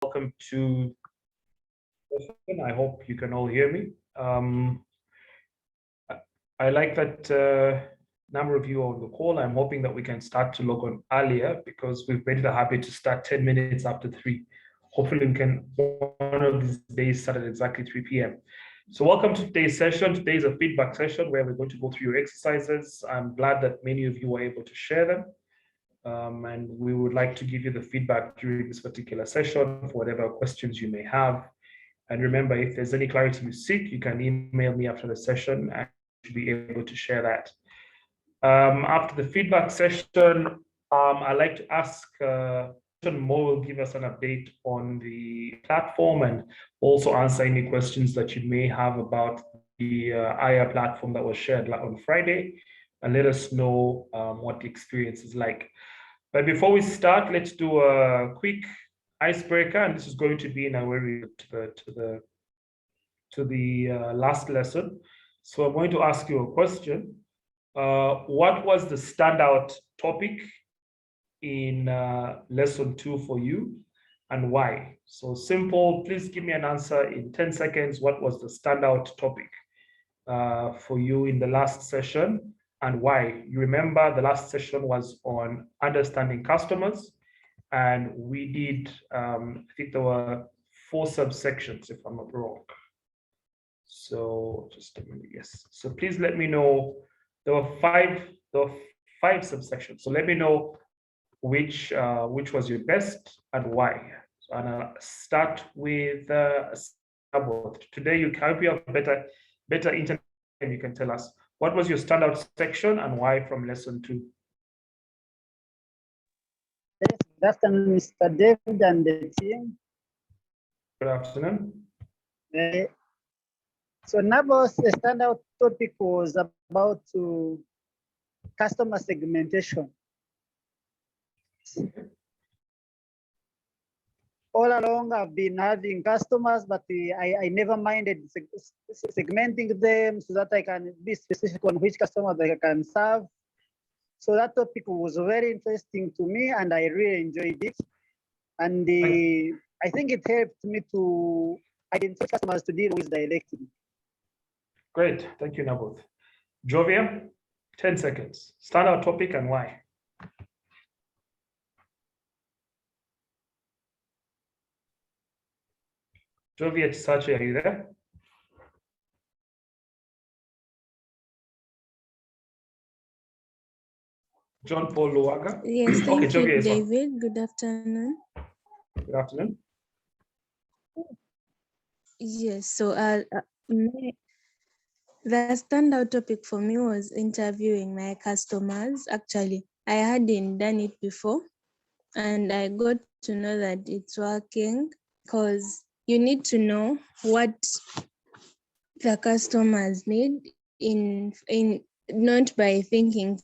Welcome to. I hope you can all hear me. I like that number of you on the call. I'm hoping that we can start to log on earlier because we've made it a habit to start 10 minutes after 3. Hopefully we can one of these days start at exactly 3 p.m. So welcome to today's session. Today is a feedback session where we're going to go through your exercises. I'm glad that many of you were able to share them. And we would like to give you the feedback during this particular session for whatever questions you may have. And remember, if there's any clarity you seek, you can email me after the session and to be able to share that. After the feedback session, I'd like to ask Mo will give us an update on the platform and also answer any questions that you may have about the IR platform that was shared on Friday, and let us know what the experience is like. But before we start, let's do a quick icebreaker, and this is going to be in our way to the last lesson. So I'm going to ask you a question. What was the standout topic in lesson 2 for you, and why? So simple. Please give me an answer in 10 seconds. What was the standout topic for you in the last session, and why? You remember the last session was on understanding customers, and we did, I think there were 4 subsections, if I'm not wrong. So just a minute, yes. So please let me know. There were 5 subsections. So let me know which was your best and why. So, and I'll start with today. You hope you have better internet, and you can tell us what was your standout section and why from lesson 2. Yes, good afternoon, Mr. David and the team. Good afternoon. So Nabo's standout topic was about customer segmentation. All along, I've been having customers, but I never minded segmenting them so that I can be specific on which customers I can serve. So that topic was very interesting to me, and I really enjoyed it. And I think it helped me to identify customers to deal with directly. Great, thank you, Naboth. Jovia, 10 seconds. Standout topic and why. Jovia Tisache, are you there? John Paul Luaga? Yes, thank okay, Jovia you, is David. Good afternoon. Good afternoon. Yes, so the standout topic for me was interviewing my customers. Actually, I hadn't done it before, and I got to know that it's working because you need to know what the customers need in not by thinking,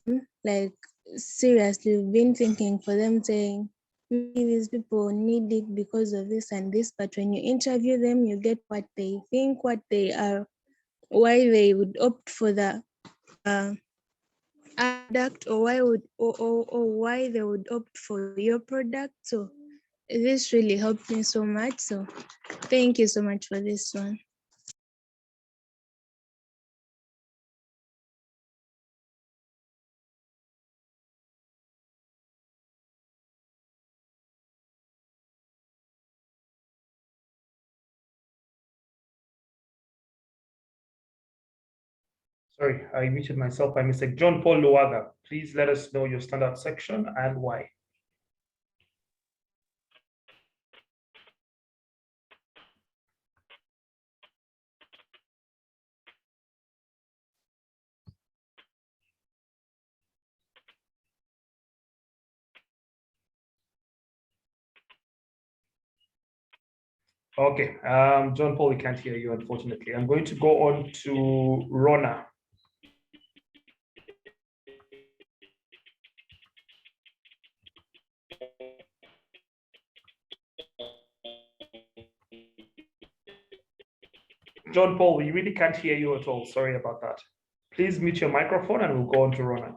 like seriously, we've been thinking for them, saying maybe these people need it because of this and this, but when you interview them, you get what they think, what they are, why they would opt for the product, or why they would opt for your product. So this really helped me so much. So thank you so much for this one. Sorry, I muted myself by mistake. John Paul Luaga, please let us know your standout section and why. Okay, John Paul, we can't hear you, unfortunately. I'm going to go on to Rona. John Paul, we really can't hear you at all. Sorry about that. Please mute your microphone and we'll go on to Rona.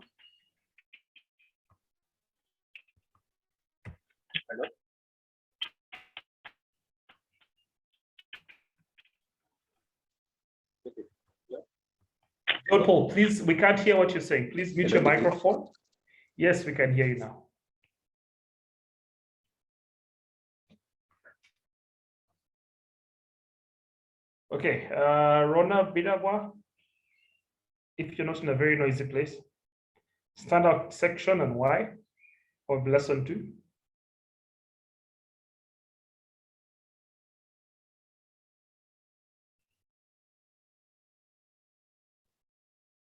Hello? John Paul, please, we can't hear what you're saying. Please mute your microphone. Yes, we can hear you now. Okay, Rona Bidagwa, if you're not in a very noisy place, standout section and why of lesson 2.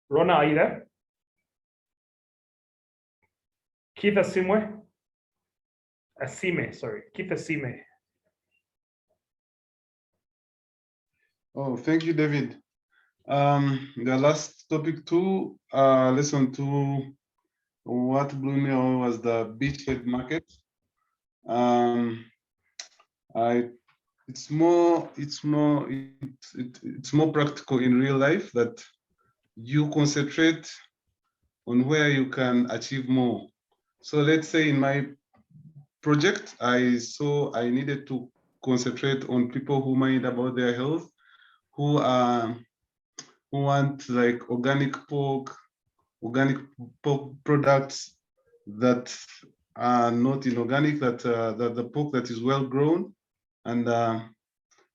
Rona, are you there? Keith Asime, sorry, Keith Asime. Oh, thank you, David. The last topic 2, lesson 2, what blew me away was the Beachhead Market. It's more practical in real life, that you concentrate on where you can achieve more. So let's say in my project, I saw I needed to concentrate on people who mind about their health, who want like organic pork products that are not inorganic, that the pork that is well grown, and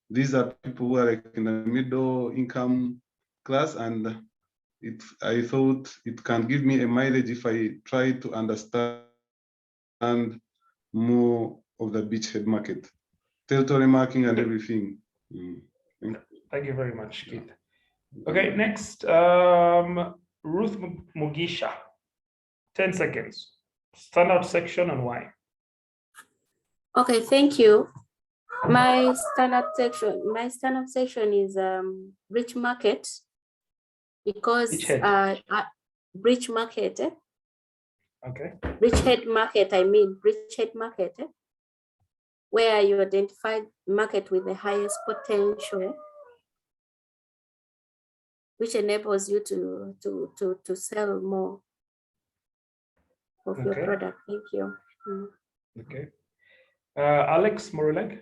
these are people who are like in the middle income class, and I thought it can give me a mileage if I try to understand more of the Beachhead Market, territory marking and everything. Thank you very much, Keith. Okay, next, Ruth Mugisha, 10 seconds. Standout section and why. Okay, thank you. My standout section is Rich Market, because Rich Market, Okay. Beachhead Market, Beachhead Market, where you identify market with the highest potential, which enables you to sell more of your product. Thank you. Okay. Alex Moruleg.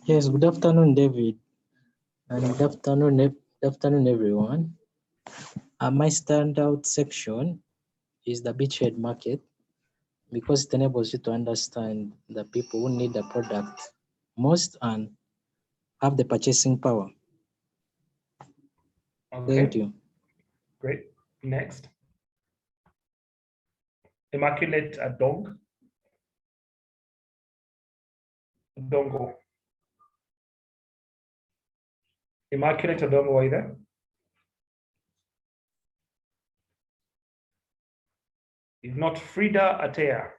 Yes, good afternoon, David. And good afternoon, everyone. My standout section is the Beachhead Market, because it enables you to understand the people who need the product most and have the purchasing power. Okay. Thank you. Great. Next. Immaculate Adong. Dongo. Immaculate Adongo, are you there? If not, Frida Atea.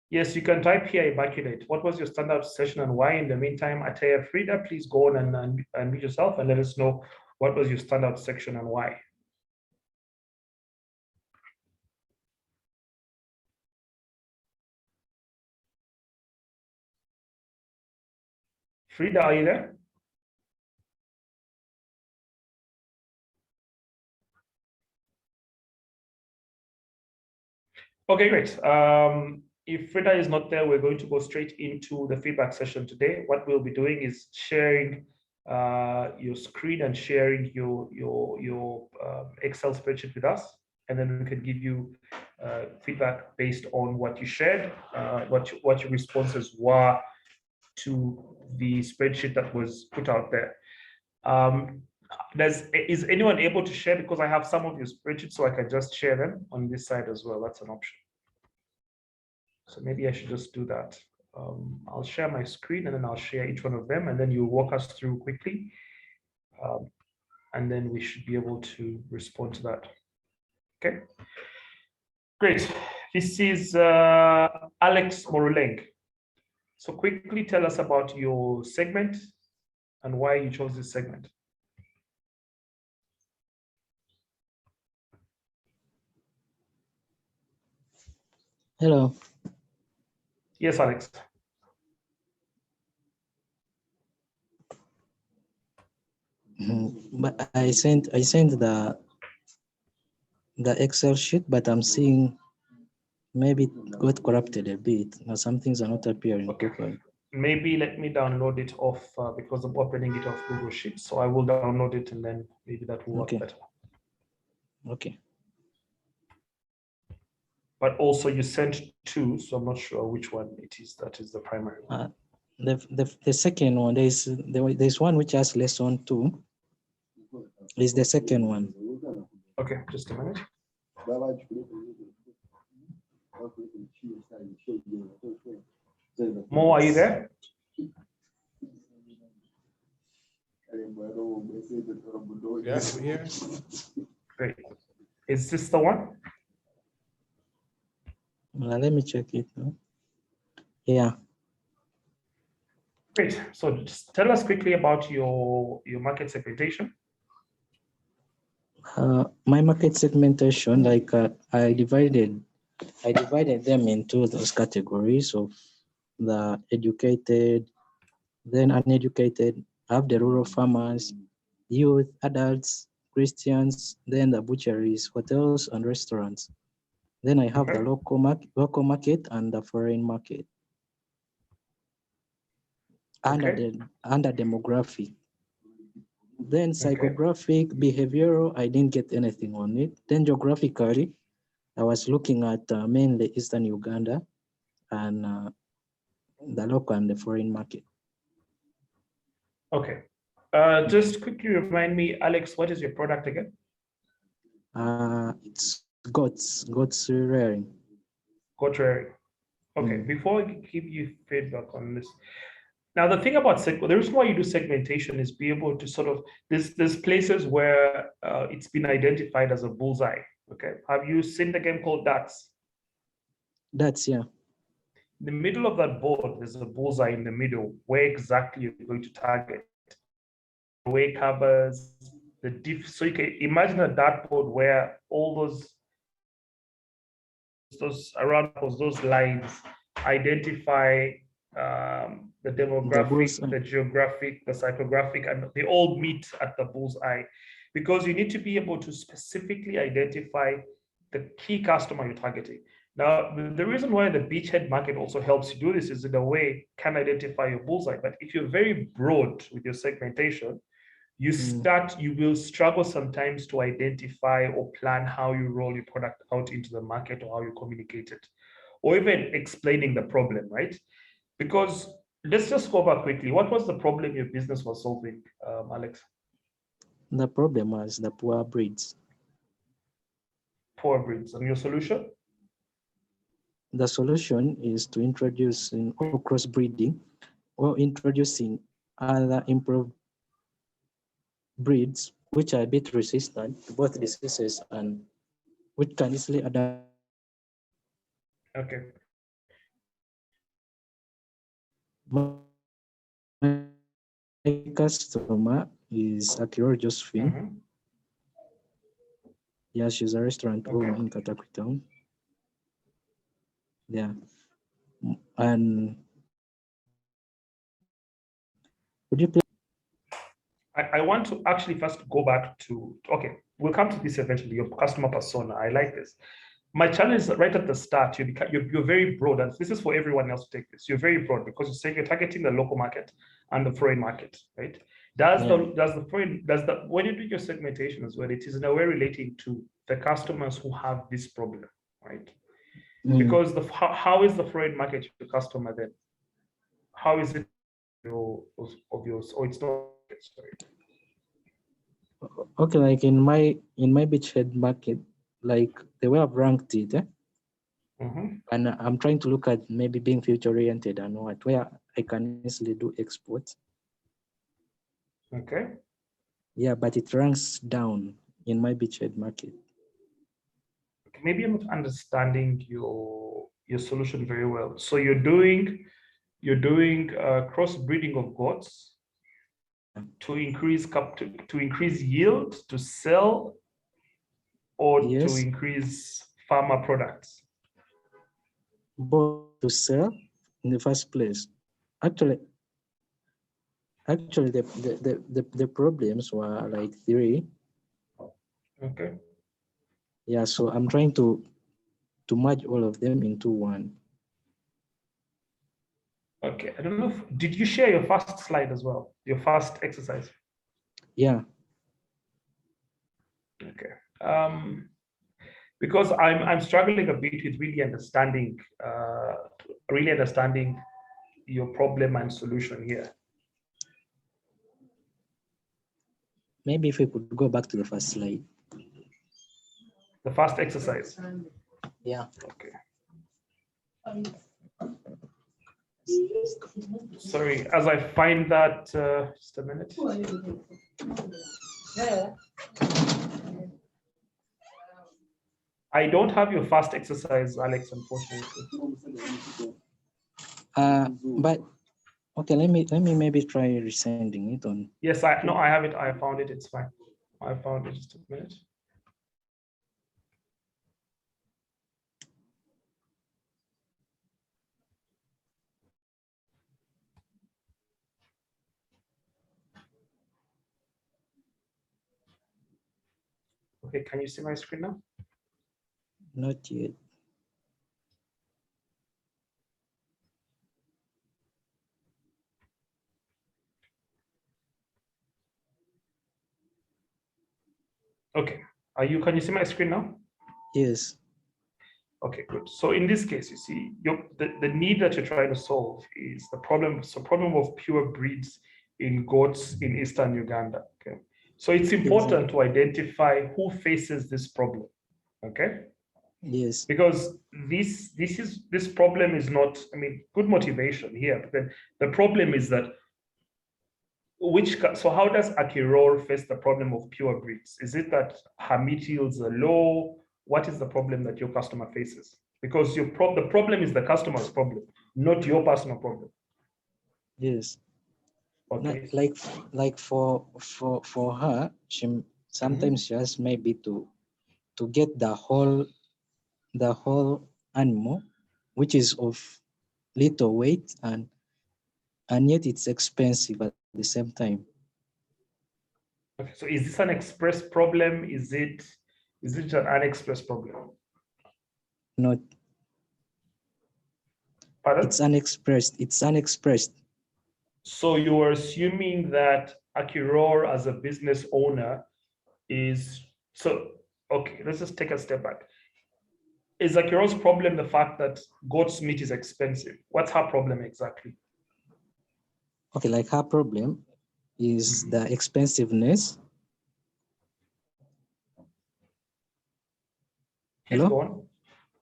Yes, you can type here, Immaculate. What was your standout session and why? In the meantime, Atea, Frida, please go on and unmute yourself and let us know what was your standout section and why. Frida, are you there? Okay, great. If Frida is not there, we're going to go straight into the feedback session today. What we'll be doing is sharing your screen and sharing your Excel spreadsheet with us, and then we can give you feedback based on what you shared, what your responses were to the spreadsheet that was put out there. Is anyone able to share? Because I have some of your spreadsheets, so I can just share them on this side as well. That's an option. So maybe I should just do that. I'll share my screen and then I'll share each one of them, and then you walk us through quickly. And then we should be able to respond to that. Okay, great. This is Alex Moruleng. So quickly tell us about your segment and why you chose this segment. Hello. Yes, Alex. But I sent the Excel sheet, but I'm seeing maybe it got corrupted a bit. Now some things are not appearing properly. maybe let me download it off because I'm opening it off Google Sheets. So I will download it and then maybe that will work Okay. better. Okay. But also you sent two, so I'm not sure which one it is that is the primary one. The second one, there's one which has lesson 2. Is the second one. Okay, just a minute. Mo, are you there? Yes, I'm here. Great. Is this the one? Let me check it. Yeah. Great. So just tell us quickly about your market segmentation. My market segmentation, like I divided them into those categories of the educated, then uneducated, I have the rural farmers, youth, adults, Christians, then the butcheries, hotels, and restaurants. Then I have the local market and the foreign market. Under demographic. Then psychographic, behavioral, I didn't get anything on it. Then geographically, I was looking at mainly Eastern Uganda and the local and the foreign market. Okay. Just quickly remind me, Alex, what is your product again? It's goats rearing. Goat rearing. Okay, before I give you feedback on this. Now, the thing about the reason why you do segmentation is be able to sort of, there's places where it's been identified as a bullseye. Okay, have you seen the game called Darts? Darts, yeah. In the middle of that board, there's a bullseye in the middle. Where exactly you're going to target? The way covers the diff. So you can imagine a dartboard where all those around those lines identify the demographic, the geographic, the psychographic, and they all meet at the bullseye, because you need to be able to specifically identify the key customer you're targeting. Now, the reason why the Beachhead Market also helps you do this is in a way can identify your bullseye. But if you're very broad with your segmentation, you will struggle sometimes to identify or plan how you roll your product out into the market or how you communicate it, or even explaining the problem, right? Because let's just go back quickly. What was the problem your business was solving, Alex? The problem was the poor breeds. Poor breeds. And your solution? The solution is to introduce crossbreeding or introducing other improved breeds which are a bit resistant to both diseases and which can easily adapt. Okay. My customer is Akiro Josephine. Yeah, she's a restaurant owner in Katakwi Town. Yeah. And would you please? I want to actually first go back to, okay, we'll come to this eventually, your customer persona. I like this. My challenge is that right at the start, you're very broad, and this is for everyone else to take this. You're very broad because you say you're targeting the local market and the foreign market, right? When you do your segmentation as well, it is in a way relating to the customers who have this problem, right? Because how is the foreign market your customer then? How is it of yours? Oh, it's not. Sorry. Okay, like in my Beachhead Market, like the way I've ranked it, and I'm trying to look at maybe being future oriented and where I can easily do exports. Okay. Yeah, but it ranks down in my Beachhead Market. Maybe I'm not understanding your solution very well. So you're doing crossbreeding of goats to increase yield, to sell, or to increase farmer products? Both to sell in the first place. Actually the problems were like 3. Okay. Yeah, so I'm trying to merge all of them into one. Okay, I don't know. Did you share your first slide as well? Your first exercise? Yeah. Okay. Because I'm struggling a bit with really understanding your problem and solution here. Maybe if we could go back to the first slide. The first exercise. Yeah. Okay. Sorry, as I find that, just a minute. I don't have your first exercise, Alex, unfortunately. But okay, let me maybe try resending it on. Yes, I have it. I found it. It's fine. I found it. Just a minute. Okay, can you see my screen now? Not yet. Okay. Can you see my screen now? Yes. Okay, good. So in this case, you see, the need that you're trying to solve is the problem. So problem of pure breeds in goats in Eastern Uganda. Okay. So it's important to identify who faces this problem. Okay. Yes. Because this problem is not, I mean, good motivation here, but then the problem is that so how does Akiror face the problem of pure breeds? Is it that her meat yields are low? What is the problem that your customer faces? Because the problem is the customer's problem, not your personal problem. Yes. Okay. Like for her, she sometimes she has maybe to get the whole animal, which is of little weight, and yet it's expensive at the same time. Okay. So is this an express problem? Is it an unexpressed problem? Not. Pardon? It's unexpressed. It's unexpressed. So you're assuming that Akiror as a business owner is okay, let's just take a step back. Is Akiror's problem the fact that goat's meat is expensive? What's her problem exactly? Okay, like her problem is the expensiveness. Please Hello? go on.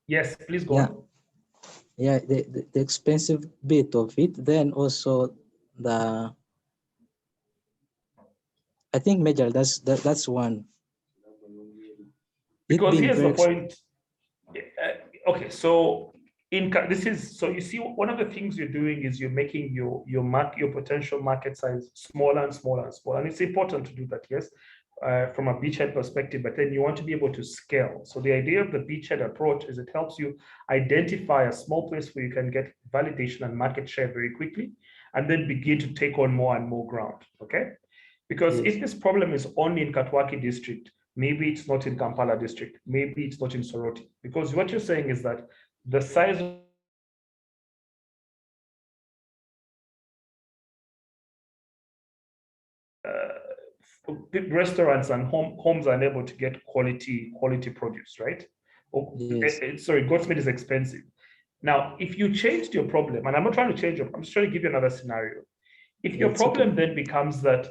Yes, please go on. Yeah, the expensive bit of it. Then also I think major, that's one. Because here's the point. Okay, so you see, one of the things you're doing is you're making your potential market size smaller and smaller and smaller, and it's important to do that, yes, from a beachhead perspective. But then you want to be able to scale. So the idea of the beachhead approach is it helps you identify a small place where you can get validation and market share very quickly, and then begin to take on more and more ground. Okay, because if this problem is only in Katwaki district, maybe it's not in Kampala district, maybe it's not in Soroti, because what you're saying is that the size of restaurants and homes are unable to get quality produce, right? Sorry, goat's meat is expensive. Now, if you changed your problem, and I'm not trying to change it, I'm just trying to give you another scenario. If your problem then becomes that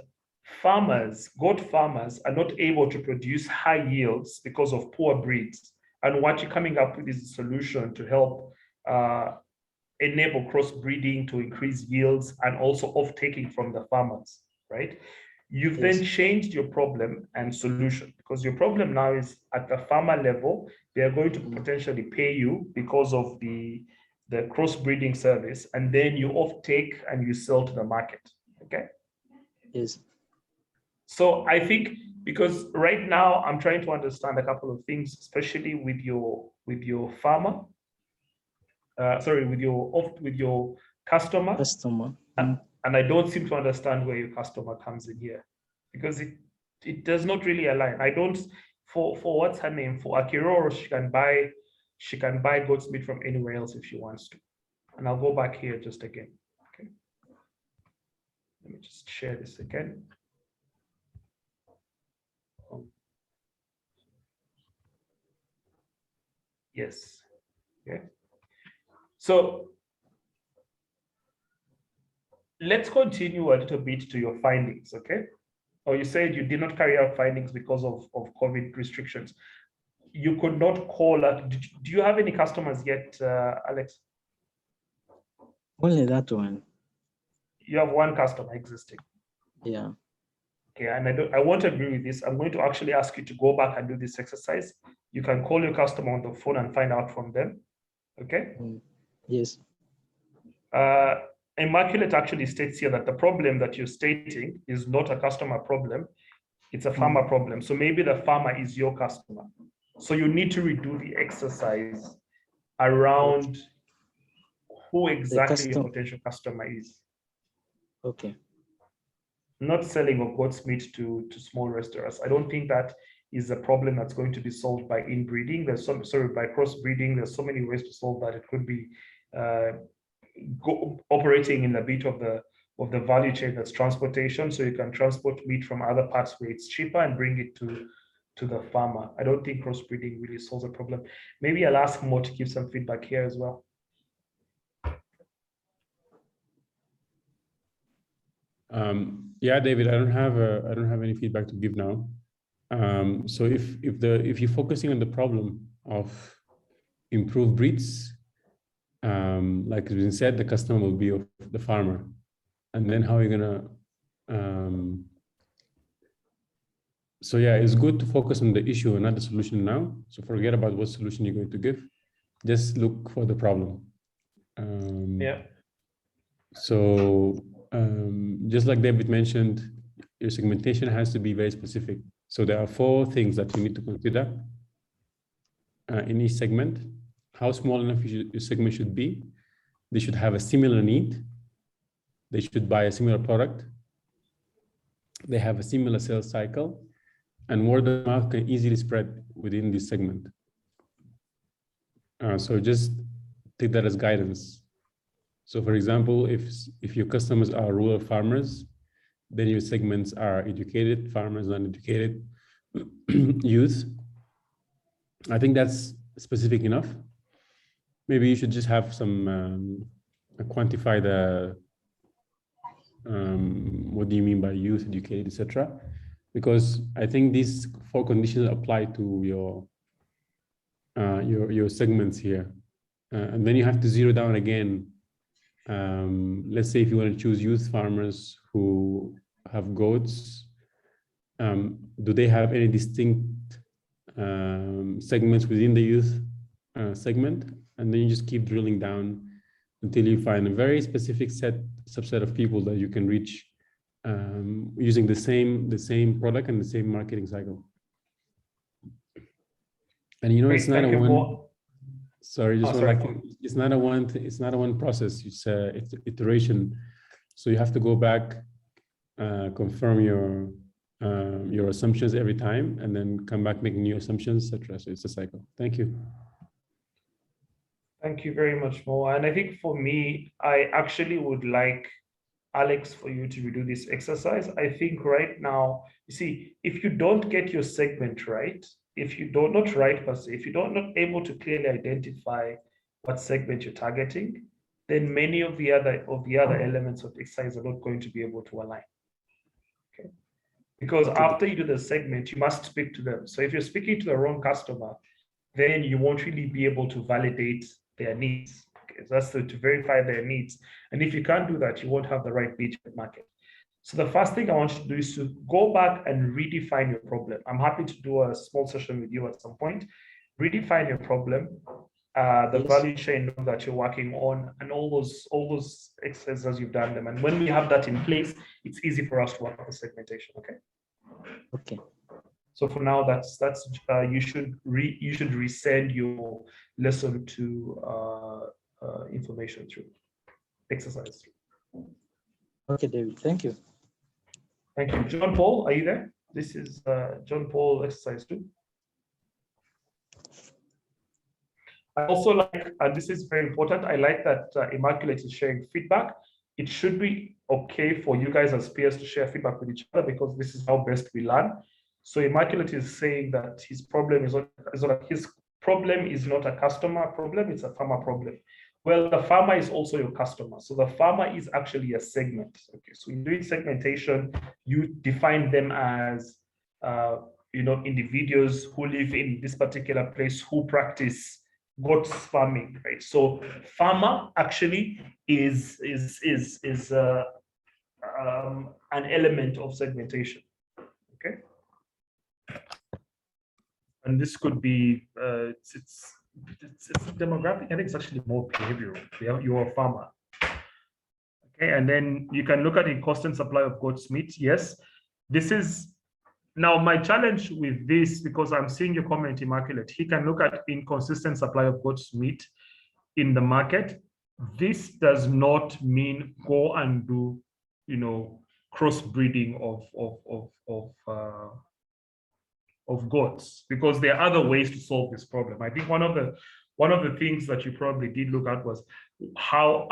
goat farmers are not able to produce high yields because of poor breeds, and what you're coming up with is a solution to help enable crossbreeding to increase yields and also off-taking from the farmers, right? You've then changed your problem and solution, because your problem now is at the farmer level, they are going to potentially pay you because of the crossbreeding service, and then you off-take and you sell to the market, okay? Yes. So I think, because right now I'm trying to understand a couple of things, especially with your farmer, with your customer. And I don't seem to understand where your customer comes in here, because it does not really align. I don't, for what's her name, for Akiror, she can buy goat's meat from anywhere else if she wants to. And I'll go back here just again. Let me just share this again. Yes. Okay. So let's continue a little bit to your findings, okay? Or you said you did not carry out findings because of COVID restrictions. You could not call. Do you have any customers yet, Alex? Only that one. You have one customer existing. Yeah. Okay, and I won't agree with this. I'm going to actually ask you to go back and do this exercise. You can call your customer on the phone and find out from them. Okay. Yes. Immaculate actually states here that the problem that you're stating is not a customer problem, it's a farmer problem. So maybe the farmer is your customer. So you need to redo the exercise around who exactly your potential customer is. Okay. Not selling of goat's meat to small restaurants. I don't think that is a problem that's going to be solved by inbreeding. There's some, sorry, by crossbreeding. There's so many ways to solve that. It could be operating in a bit of the value chain that's transportation. So you can transport meat from other parts where it's cheaper and bring it to the farmer. I don't think crossbreeding really solves a problem. Maybe I'll ask Mo to give some feedback here as well. Yeah, David, I don't have any feedback to give now. So if you're focusing on the problem of improved breeds, like has been said, the customer will be of the farmer, and then how are you gonna? So yeah, it's good to focus on the issue and not the solution now. So forget about what solution you're going to give. Just look for the problem. Yeah. So just like David mentioned, your segmentation has to be very specific. So there are 4 things that you need to consider in each segment. How small enough your segment should be. They should have a similar need. They should buy a similar product. They have a similar sales cycle, and word of mouth can easily spread within this segment. So just take that as guidance. So for example, if your customers are rural farmers, then your segments are educated farmers, uneducated, youth. I think that's specific enough. Maybe you should just have some quantify the what do you mean by youth, educated, etc. Because I think these 4 conditions apply to your segments here, and then you have to zero down again. Let's say if you want to choose youth farmers who have goats, do they have any distinct segments within the youth segment? And then you just keep drilling down until you find a very specific subset of people that you can reach using the same product and the same marketing cycle. And you know, it's not a one. Sorry, just one. Like, it's not a one process. It's iteration. So you have to go back, confirm your assumptions every time, and then come back making new assumptions, etc. So it's a cycle. Thank you. Thank you very much, Mo. And I think for me, I actually would like Alex for you to redo this exercise. I think right now, you see, if you don't get your segment right, if you don't not right per se, if you don't not able to clearly identify what segment you're targeting, then many of the other elements of the exercise are not going to be able to align. Okay. Because after you do the segment, you must speak to them. So if you're speaking to the wrong customer, then you won't really be able to validate their needs. Okay. That's to verify their needs. And if you can't do that, you won't have the right beachhead market. So the first thing I want you to do is to go back and redefine your problem. I'm happy to do a small session with you at some point. Redefine your problem, the value chain that you're working on, and all those exercises you've done them. And when we have that in place, it's easy for us to work on the segmentation. Okay. Okay. So for now, that's you should resend your lesson to information through exercise. Okay, David. Thank you. Thank you. John Paul, are you there? This is John Paul exercise 2. I also like, and this is very important, I like that Immaculate is sharing feedback. it should be okay for you guys as peers to share feedback with each other, because this is how best we learn. So Immaculate is saying that his problem is not a customer problem, it's a farmer problem. Well, the farmer is also your customer. So the farmer is actually a segment. Okay, so in doing segmentation, you define them as individuals who live in this particular place who practice goat farming, right? So farmer actually is an element of segmentation. Okay, and this could be it's demographic. I think it's actually more behavioral. You're a farmer. Okay, and then you can look at the constant supply of goat's meat. Yes, this is now my challenge with this, because I'm seeing your comment, Immaculate. He can look at inconsistent supply of goat's meat in the market. This does not mean go and do, crossbreeding of goats, because there are other ways to solve this problem. I think one of the things that you probably did look at was how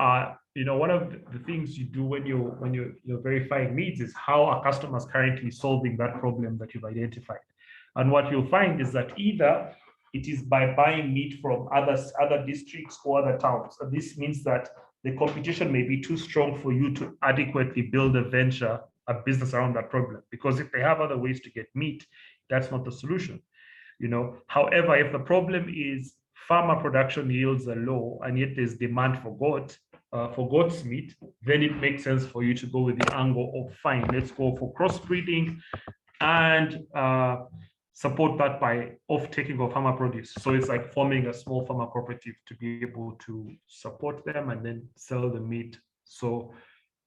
one of the things you do when you're verifying needs is how are customers currently solving that problem that you've identified. And what you'll find is that either it is by buying meat from other districts or other towns. And this means that the competition may be too strong for you to adequately build a business around that problem. Because if they have other ways to get meat, that's not the solution. However, if the problem is farmer production yields are low and yet there's demand for goat's meat, then it makes sense for you to go with the angle of fine, let's go for crossbreeding and support that by off-taking of farmer produce. So it's like forming a small farmer cooperative to be able to support them and then sell the meat. So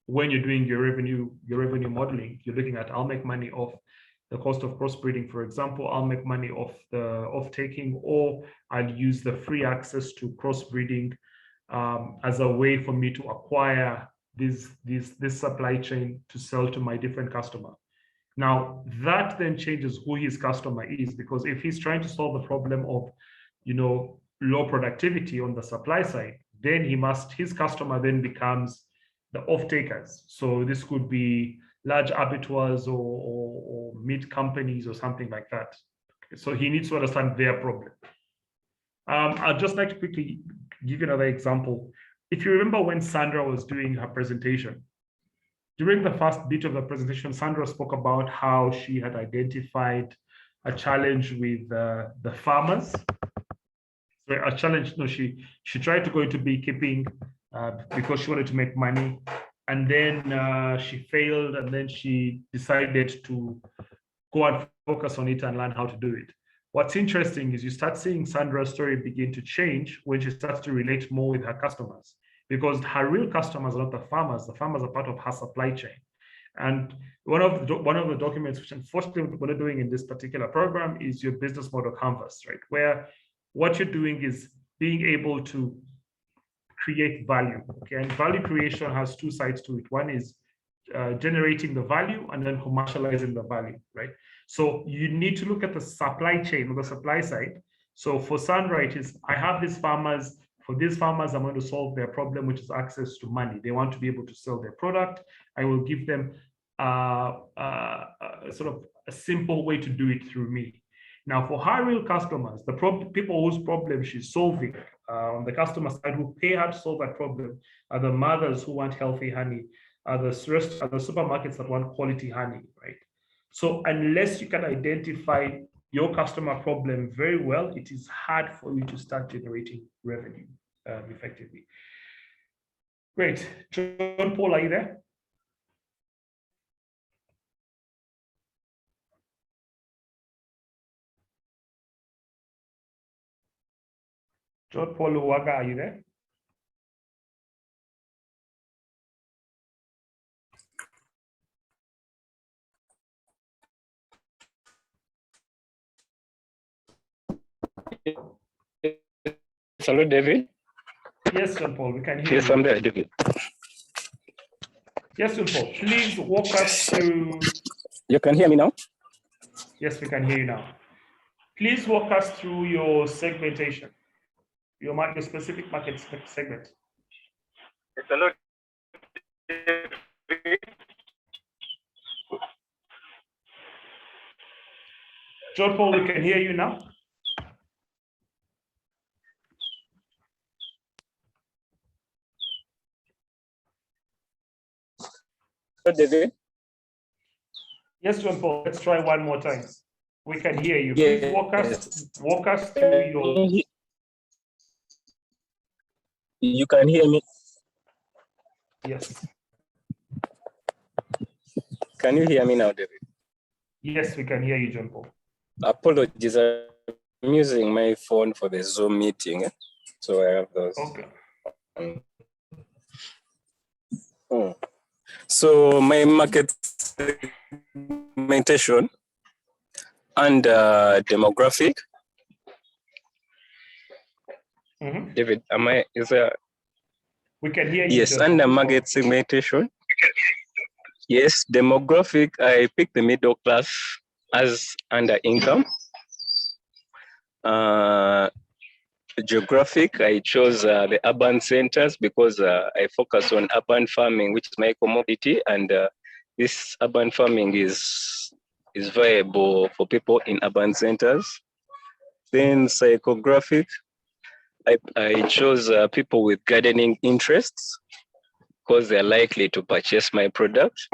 when you're doing your revenue modeling, you're looking at, I'll make money off the cost of crossbreeding, for example. I'll make money off the off-taking, or I'll use the free access to crossbreeding as a way for me to acquire this supply chain to sell to my different customer. Now, that then changes who his customer is, because if he's trying to solve the problem of, low productivity on the supply side, then his customer then becomes the off-takers. So this could be large abattoirs or meat companies or something like that. So he needs to understand their problem. I'd just like to quickly give you another example. If you remember when Sandra was doing her presentation, during the first bit of the presentation, Sandra spoke about how she had identified a challenge with the farmers. So a challenge, no, she tried to go into beekeeping because she wanted to make money. And then she failed, and then she decided to go and focus on it and learn how to do it. What's interesting is you start seeing Sandra's story begin to change when she starts to relate more with her customers, because her real customers are not the farmers. The farmers are part of her supply chain. And one of the documents, which unfortunately we're doing in this particular program, is your business model canvas, right? Where what you're doing is being able to create value. Okay, and value creation has two sides to it. One is generating the value and then commercializing the value, right? So you need to look at the supply chain or the supply side. So for Sandra, it is, I have these farmers. For these farmers, I'm going to solve their problem, which is access to money. They want to be able to sell their product. I will give them sort of a simple way to do it through me. Now, for her real customers, the people whose problem she's solving on the customer side, who pay her to solve that problem, are the mothers who want healthy honey, are the supermarkets that want quality honey, right? So unless you can identify your customer problem very well, it is hard for you to start generating revenue effectively. Great. John Paul, are you there? John Paul Uwaga, are you there? Hello, David. Yes, John Paul, we can hear Yes, you. I'm there, David. Yes, John Paul, please walk us through. You can hear me now? Yes, we can hear you now. Please walk us through your segmentation, your specific market segment. Hello, John Paul, we can hear you now. David? Yes, John Paul, let's try one more time. We can hear you. Please walk us through your. You can hear me? Yes. Can you hear me now, David? Yes, we can hear you, John Paul. Apologies, I'm using my phone for the Zoom meeting. So I have those. Okay. So my market segmentation and demographic. David, we can hear you. Yes, under market segmentation. Yes, demographic, I picked the middle class as under income. Geographic, I chose the urban centers because I focus on urban farming, which is my commodity, and this urban farming is viable for people in urban centers. Then psychographic, I chose people with gardening interests because they're likely to purchase my product.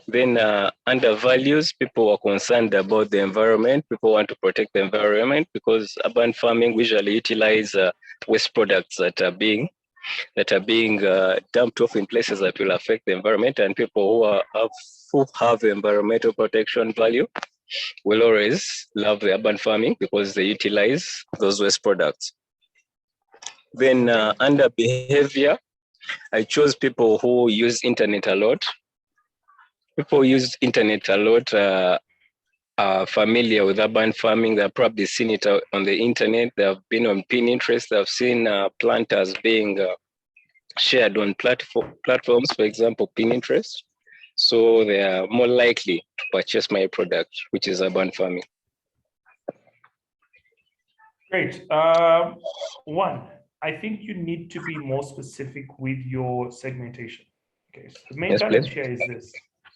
Then under values, people are concerned about the environment. People want to protect the environment because urban farming usually utilize waste products that are being dumped off in places that will affect the environment. And people who have environmental protection value will always love the urban farming because they utilize those waste products. Then under behavior, I chose people who use internet a lot. People use internet a lot, are familiar with urban farming. They've probably seen it on the internet. They've been on Pinterest. They've seen planters being shared on platforms, for example, Pinterest. So they are more likely to purchase my product, which is urban farming. Great. One, I think you need to be more specific with your segmentation. Okay, so the main challenge here is this.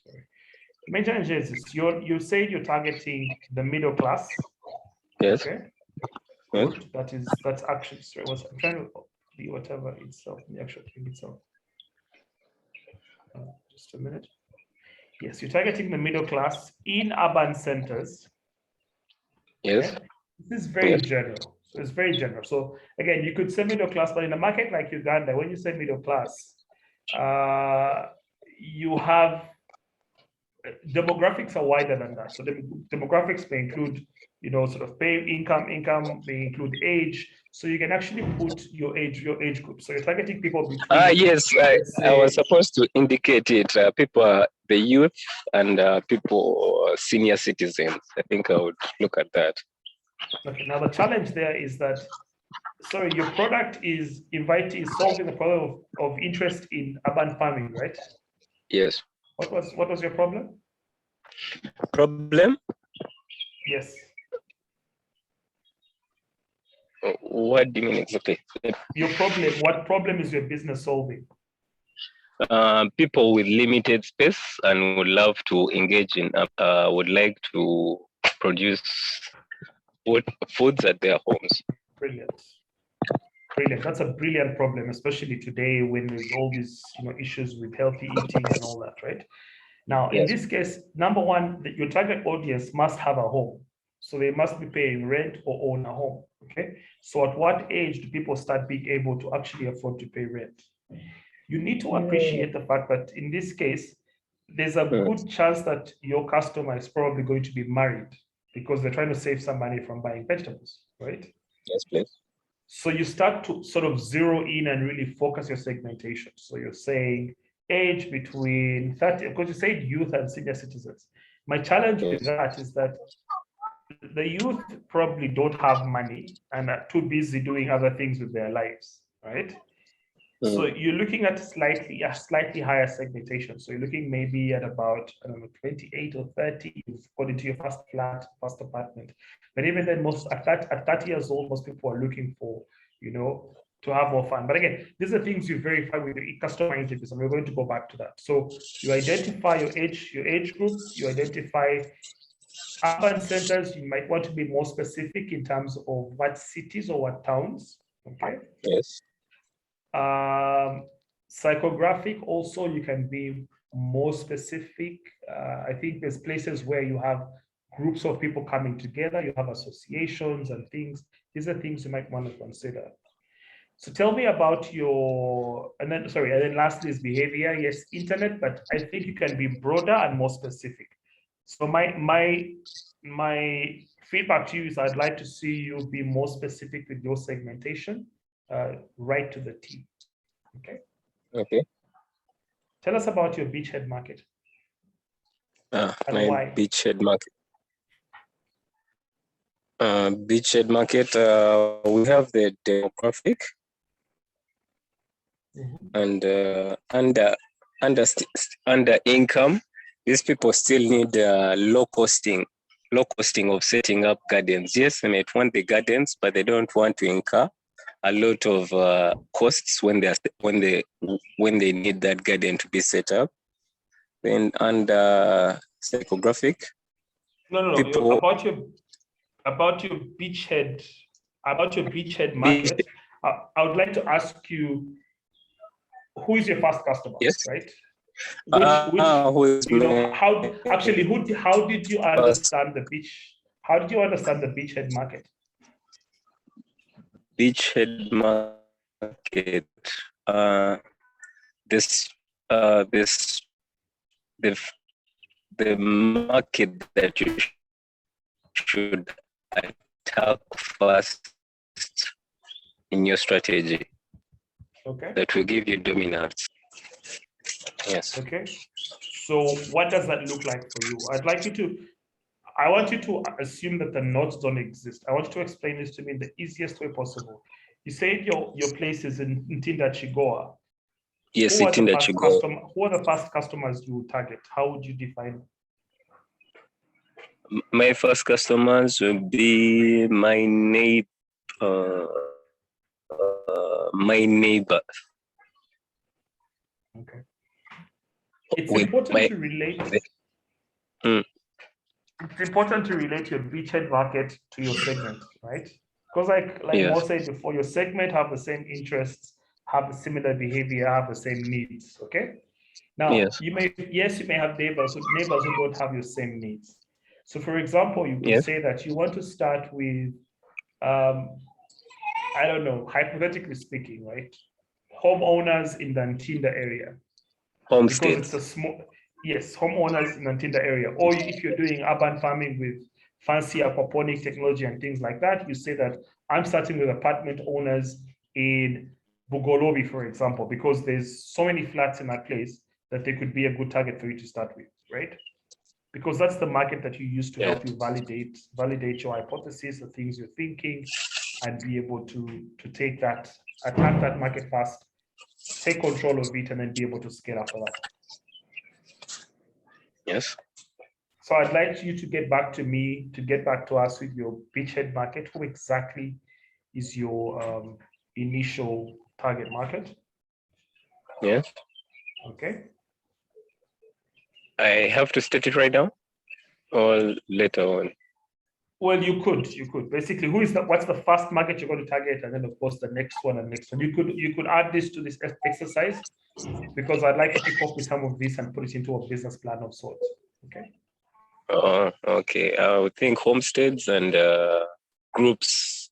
The main challenge is this. You say you're targeting the middle class. Yes. Okay. Yes. Good. That's actually straight. I'm trying to be whatever itself, the actual thing itself. Just a minute. Yes, you're targeting the middle class in urban centers. Yes. Okay? This is very general. So it's very general. So again, you could say middle class, but in a market like Uganda, when you say middle class, you have demographics are wider than that. So the demographics may include, sort of pay income, may include age. So you can actually put your age group. So you're targeting people between. Yes, I was supposed to indicate it. People are the youth and people, senior citizens. I think I would look at that. Okay. Now the challenge there is that, sorry, your product is solving the problem of interest in urban farming, right? Yes. What was your problem? Problem? Yes. What do you mean exactly? Your problem. What problem is your business solving? People with limited space and would love to engage in, would like to produce foods at their homes. Brilliant. Brilliant. That's a brilliant problem, especially today when there's all these issues with healthy eating and all that, right? Now, in this case, number one, your target audience must have a home. So they must be paying rent or own a home. Okay. So at what age do people start being able to actually afford to pay rent? You need to appreciate the fact that in this case, there's a good chance that your customer is probably going to be married because they're trying to save some money from buying vegetables, right? Yes, please. So you start to sort of zero in and really focus your segmentation. So you're saying age between 30, because you said youth and senior citizens. My challenge with that is that the youth probably don't have money and are too busy doing other things with their lives, right? So you're looking at a slightly higher segmentation. So you're looking maybe at about, I don't know, 28 or 30 according to your first flat, first apartment. But even then, at 30 years old, most people are looking for, to have more fun. But again, these are things you verify with the customer interviews, and we're going to go back to that. So you identify your age group, you identify urban centers. You might want to be more specific in terms of what cities or what towns. Okay. Yes. Psychographic also, you can be more specific. I think there's places where you have groups of people coming together, you have associations and things. These are things you might want to consider. So tell me about your, and then lastly is behavior. Yes, internet, but I think you can be broader and more specific. So my feedback to you is I'd like to see you be more specific with your segmentation, right to the T. Okay. Okay. Tell us about your Beachhead Market. My why? Beachhead Market. Beachhead Market, we have the demographic. And under income, these people still need low costing of setting up gardens. Yes, they might want the gardens, but they don't want to incur a lot of costs when they need that garden to be set up. Then under psychographic, people, about your beachhead market. I would like to ask you, who is your first customer? Yes. Right. How did you understand the beach? How did you understand the beachhead market? Beachhead Market. The market that you should attack first in your strategy. Okay. That will give you dominance. Yes. Okay. So what does that look like for you? I want you to assume that the nodes don't exist. I want you to explain this to me in the easiest way possible. You said your place is in Ntinda Chigoa. Yes, who are the first customers you target? How would you define them? My first customers will be my neighbor. Okay. It's important to relate. It's important to relate your beachhead market to your segment, right? Because like Mo said before, your segment have the same interests, have a similar behavior, have the same needs. Okay. Now you may have neighbors who don't have your same needs. So for example, you could say that you want to start with, I don't know, hypothetically speaking, right? Homeowners in the Ntinda area. Homesteads. Because it's a small, homeowners in the Ntinda area. Or if you're doing urban farming with fancy aquaponic technology and things like that, you say that I'm starting with apartment owners in Bugolobi, for example, because there's so many flats in that place that they could be a good target for you to start with, right? Because that's the market that you use to help you validate your hypothesis, the things you're thinking, and be able to attack that market fast, take control of it, and then be able to scale after that. Yes. So I'd like you to get back to us with your beachhead market. Who exactly is your initial target market? Yes. Okay. I have to state it right now or later on? Well, you could basically, what's the first market you're going to target, and then of course the next one and next one. You could add this to this exercise, because I'd like to pick up with some of this and put it into a business plan of sorts. Okay. Okay. I would think homesteads and groups,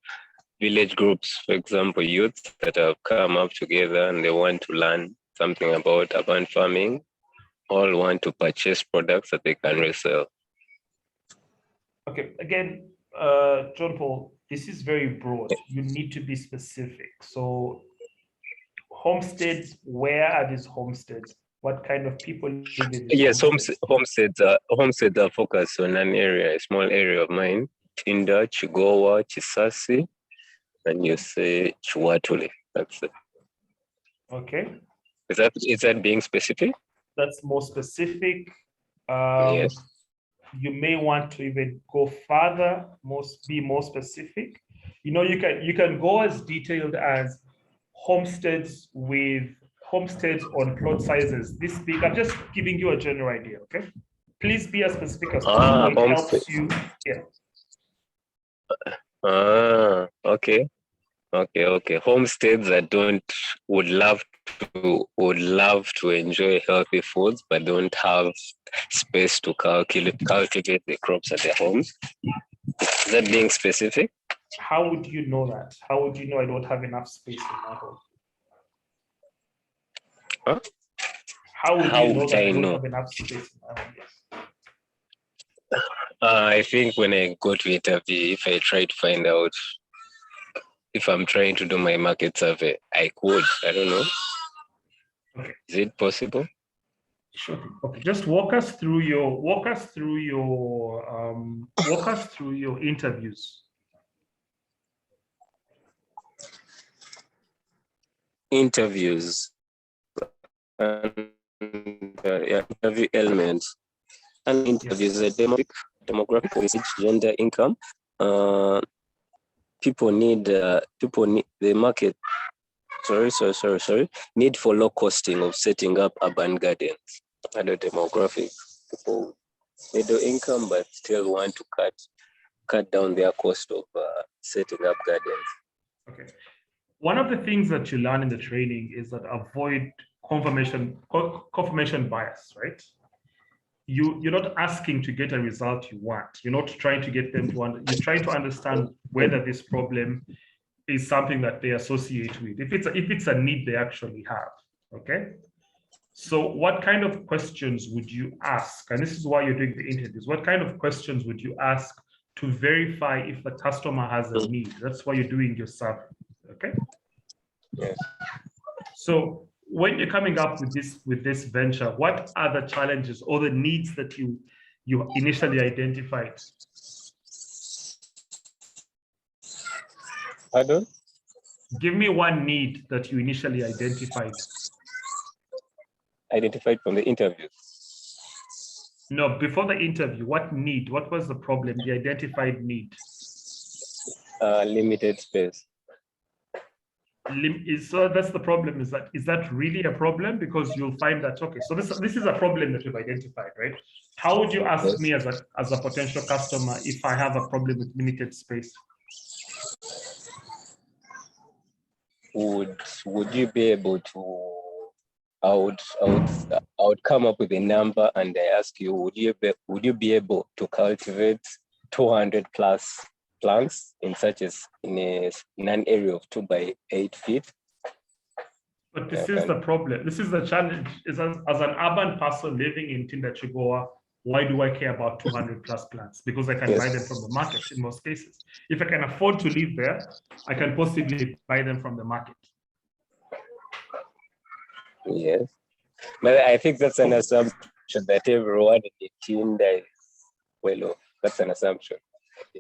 village groups, for example, youth that have come up together and they want to learn something about urban farming, all want to purchase products that they can resell. Okay, again, John Paul, this is very broad. You need to be specific. So homesteads, where are these homesteads? What kind of people live in these Yes, homesteads? homesteads are focused on an area, a small area of mine, Tinda, Chigowa, Chisasi, and you say Chiwatule. That's it. Okay. Is that being specific? That's more specific. Yes. You may want to even go further, be more specific. You know, you can go as detailed as homesteads on plot sizes this big. I'm just giving you a general idea, okay? Please be as specific as possible. It helps you. Yeah. Okay. Homesteads that would love to enjoy healthy foods, but don't have space to cultivate the crops at their homes. Is that being specific? How would you know that? How would you know I don't have enough space in my home? Huh? How would you know that I don't have enough space in my home? Yes. I think when I go to interview, if I try to find out if I'm trying to do my market survey, I could. I don't know. Okay. Is it possible? Sure. Okay. Just walk us through your interviews. Interviews. Interview elements. And interviews are demographic, age, gender, income. People need the market. Sorry. Need for low costing of setting up urban gardens. Other demographic, people middle income but still want to cut down their cost of setting up gardens. Okay. One of the things that you learn in the training is that avoid confirmation bias, right? You're not asking to get a result you want. You're not trying to get them to you're trying to understand whether this problem is something that they associate with. If it's a need they actually have, okay? So what kind of questions would you ask? And this is why you're doing the interviews. What kind of questions would you ask to verify if the customer has a need? That's why you're doing your survey, okay? Yes. So when you're coming up with this venture, what are the challenges or the needs that you initially identified? Pardon? Give me one need that you initially identified. Identified from the interview? No, before the interview, what need? What was the problem, the identified need? Limited space. So that's the problem. Is that really a problem? Because you'll find that, okay, so this is a problem that we've identified, right? How would you ask me as a potential customer if I have a problem with limited space? Would you be able to? I would come up with a number and I ask you, would you be able to cultivate 200 plus plants in an area of 2 by 8 feet? But this is the problem. This is the challenge. Is as an urban person living in Tindachigoa, why do I care about 200 plus plants? Because I can buy them from the market in most cases. If I can afford to live there, I can possibly buy them from the market. Yes, but I think that's an assumption that everyone in Tinda is well off. That's an assumption.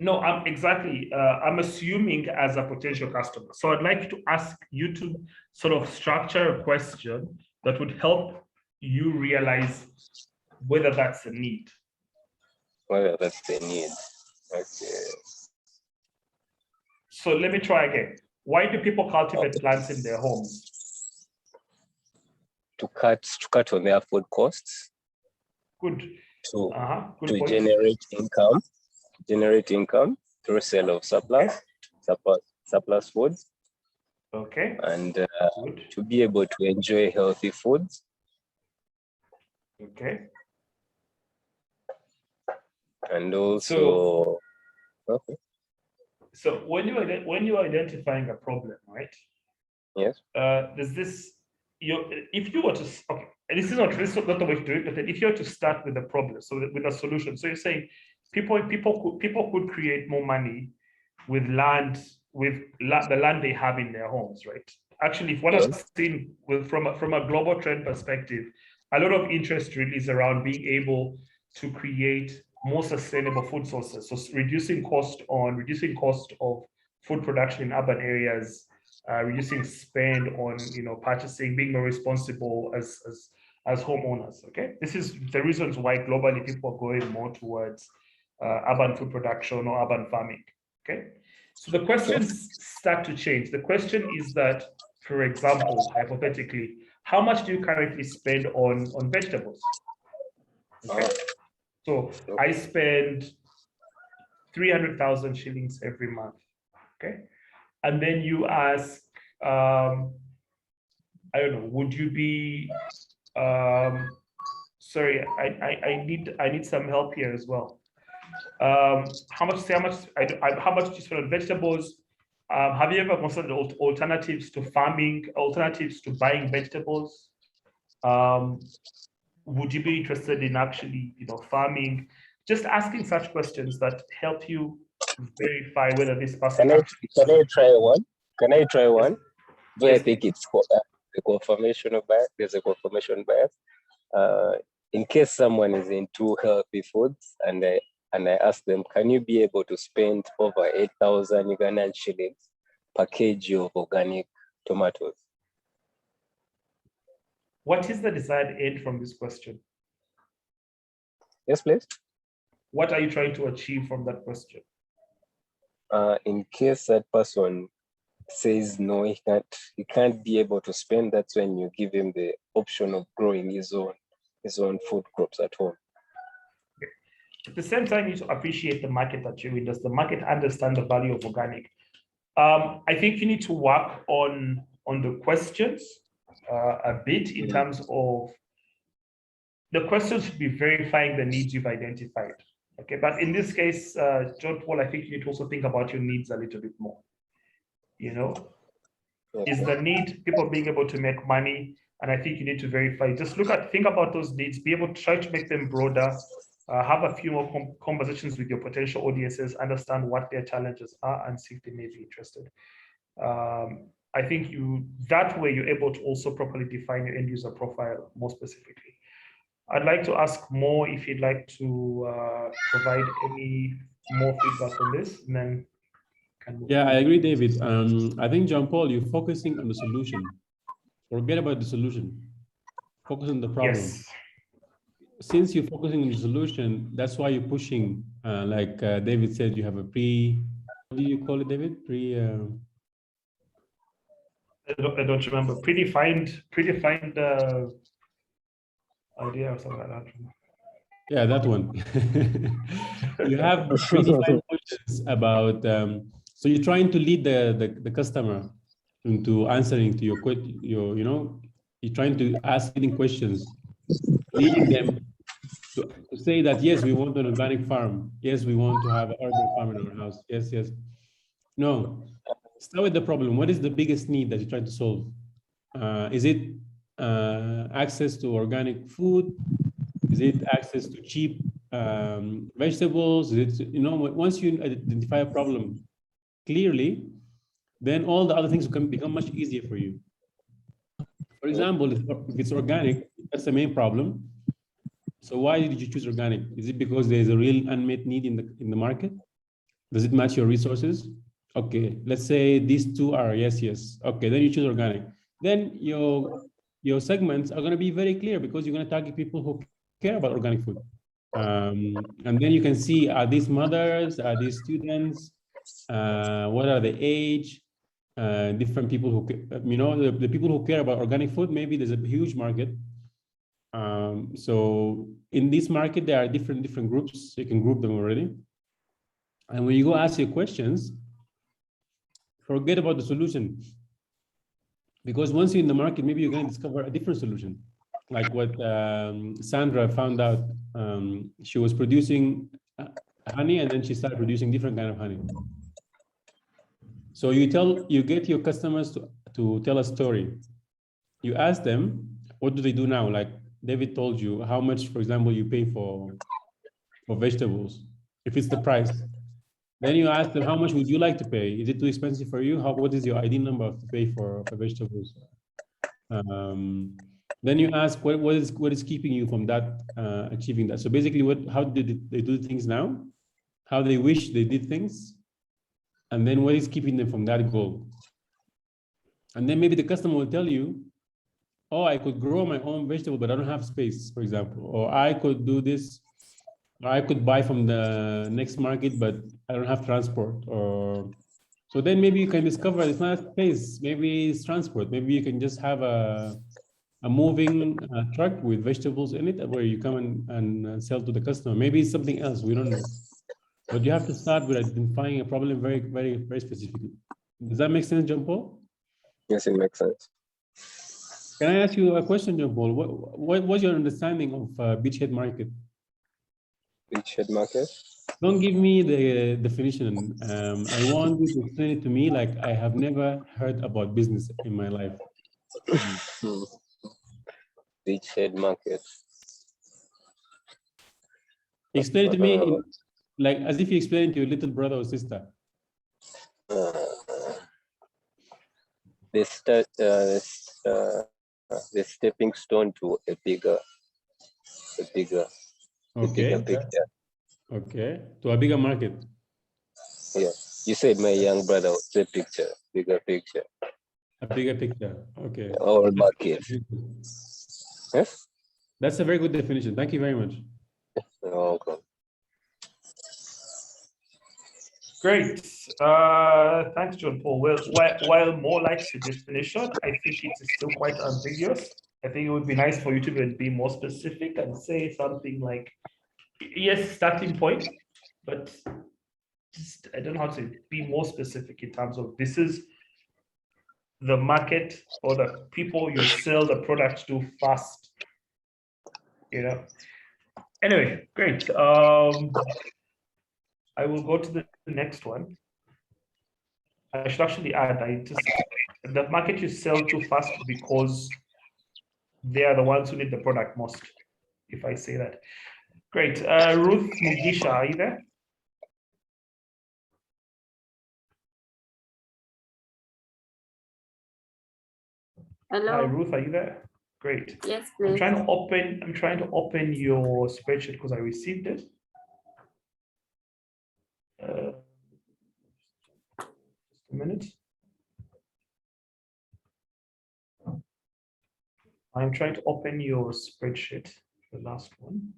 No, I'm assuming as a potential customer. So I'd like to ask you to sort of structure a question that would help you realize whether that's a need. Whether that's the need. Okay. So let me try again. Why do people cultivate plants in their homes? To cut on their food costs. Good. To point. generate income through sale of surplus foods. Okay. And to be able to enjoy healthy foods. Okay. And also, So when you're identifying a problem, right? Yes. There's this. If you were to, okay, and this is not the way to do it, but if you were to start with the problem, so with a solution, so you're saying people could create more money with the land they have in their homes, right? Actually, what I've seen from a global trend perspective, a lot of interest really is around being able to create more sustainable food sources, so reducing cost of food production in urban areas. Reducing spend on purchasing, being more responsible as homeowners. Okay, this is the reasons why globally people are going more towards urban food production or urban farming. Okay, so the questions start to change. The question is that for example, hypothetically, how much do you currently spend on vegetables? Okay. So I spend 300,000 shillings every month. Okay. And then you ask, I don't know, would you be, sorry, I need some help here as well. How much do you spend on vegetables? Have you ever considered alternatives to farming, alternatives to buying vegetables? Would you be interested in actually, farming? Just asking such questions that help you verify whether this person. Can I try one? Can I try one? Do I Yes, think it's the confirmation of bias? There's a confirmation bias. In case someone is into healthy foods, and I ask them, can you be able to spend over 8,000 Ugandan shillings per kg of organic tomatoes? What is the desired end from this question? Yes, please. What are you trying to achieve from that question? In case that person says no, he can't be able to spend, that's when you give him the option of growing his own food crops at home. Okay. At the same time, you need to appreciate the market that you're in. Does the market understand the value of organic? I think you need to work on the questions a bit in terms of the questions should be verifying the needs you've identified. Okay, but in this case, John Paul, I think you need to also think about your needs a little bit more. Is the need people being able to make money? And I think you need to verify, just think about those needs, be able to try to make them broader, have a few more conversations with your potential audiences, understand what their challenges are and see if they may be interested. I think that way you're able to also properly define your end user profile more specifically. I'd like to ask more if you'd like to provide any more feedback on this, and then yeah, I agree, David. I think, John Paul, you're focusing on the solution. Forget about the solution. Focus on the problem. Yes. Since you're focusing on the solution, that's why you're pushing, like David said, you have a what do you call it, David? I don't remember. Predefined idea or something like that. Yeah, that one. You have predefined questions about, so you're trying to lead the customer into answering to your you're trying to ask leading questions, leading them to say that, yes, we want an organic farm. Yes, we want to have an urban farm in our house. Yes, yes. No, start with the problem. What is the biggest need that you're trying to solve? Is it access to organic food? Is it access to cheap vegetables? Is it, once you identify a problem clearly, then all the other things can become much easier for you. For example, if it's organic, that's the main problem. So why did you choose organic? Is it because there's a real unmet need in the market? Does it match your resources? Okay, let's say these two are yes. Okay, then you choose organic. Then your segments are going to be very clear because you're going to target people who care about organic food. And then you can see, are these mothers, are these students, what are the age, different people who, the people who care about organic food, maybe there's a huge market. So in this market, there are different groups. You can group them already. And when you go ask your questions, forget about the solution. Because once you're in the market, maybe you're going to discover a different solution. Like what Sandra found out. She was producing honey, and then she started producing different kind of honey. So you get your customers to tell a story. You ask them, what do they do now? Like David told you, how much, for example, you pay for vegetables, if it's the price. Then you ask them, how much would you like to pay? Is it too expensive for you? What is your ideal number to pay for vegetables? Then you ask, what is keeping you from that, achieving that? So basically, how did they do things now? How they wish they did things? And then what is keeping them from that goal? And then maybe the customer will tell you, oh, I could grow my own vegetable, but I don't have space, for example. Or I could do this, or I could buy from the next market, but I don't have transport. Or So then maybe you can discover it's not space, maybe it's transport. Maybe you can just have a moving truck with vegetables in it where you come and sell to the customer. Maybe it's something else, we don't know. But you have to start with identifying a problem very, very, very specifically. Does that make sense, John Paul? Yes, it makes sense. Can I ask you a question, John Paul? What was your understanding of Beachhead Market? Beachhead Market? Don't give me the definition. I want you to explain it to me like I have never heard about business in my life. Beachhead Market. Explain it to me like as if you explain it to your little brother or sister. The stepping stone to a bigger picture. Okay, to a bigger market. Yeah, you said my young brother was the picture, bigger picture. A bigger picture, okay. All market. Yes? That's a very good definition. Thank you very much. Okay. Great. Thanks, John Paul. Well, while more likes your definition, I think it is still quite ambiguous. I think it would be nice for you to be more specific and say something like, yes, starting point, but just, I don't know how to be more specific in terms of this is the market or the people you sell the product to first, you know. Anyway, great. I will go to the next one. I should actually add, the market you sell to first because they are the ones who need the product most, if I say that. Great. Ruth Mugisha, are you there? Hello. Hi, Ruth, are you there? Great. Yes, please. I'm trying to open your spreadsheet because I received it. Just a minute. I'm trying to open your spreadsheet, the last one.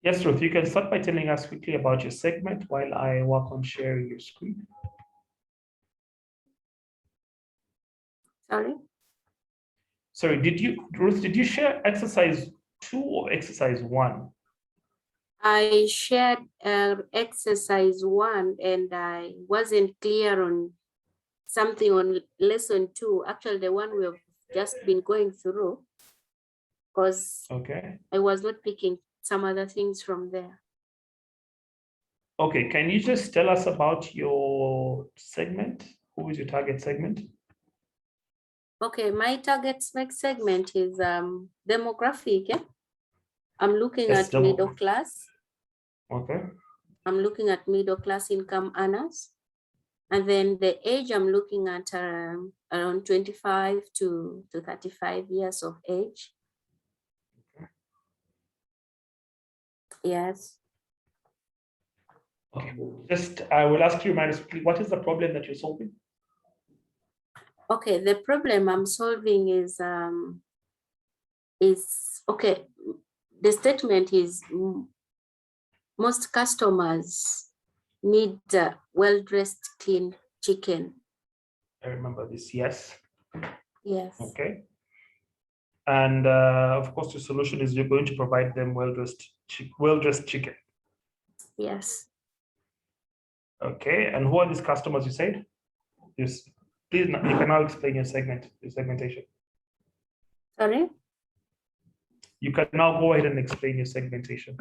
Yes, Ruth, you can start by telling us quickly about your segment while I work on sharing your screen. Sorry? Sorry, Ruth, did you share exercise 2 or exercise 1? I shared exercise 1 and I wasn't clear on something on lesson 2. Actually, the one we have just been going through, because Okay. I was not picking some other things from there. Okay, can you just tell us about your segment? Who is your target segment? Okay, my target segment is demographic. Yeah? I'm looking Yes, at middle class. Okay. I'm looking at middle class income earners. And then the age I'm looking at around 25 to 35 years of age. Okay. Yes. Okay, just I will ask you, Maris, what is the problem that you're solving? Okay, the problem I'm solving is okay. The statement is most customers need well-dressed, clean chicken. I remember this, yes. Yes. Okay. And of course, the solution is you're going to provide them well-dressed chicken. Yes. Okay, and who are these customers you said? Yes, please, you can now explain your segmentation. Sorry? You can now go ahead and explain your segmentation.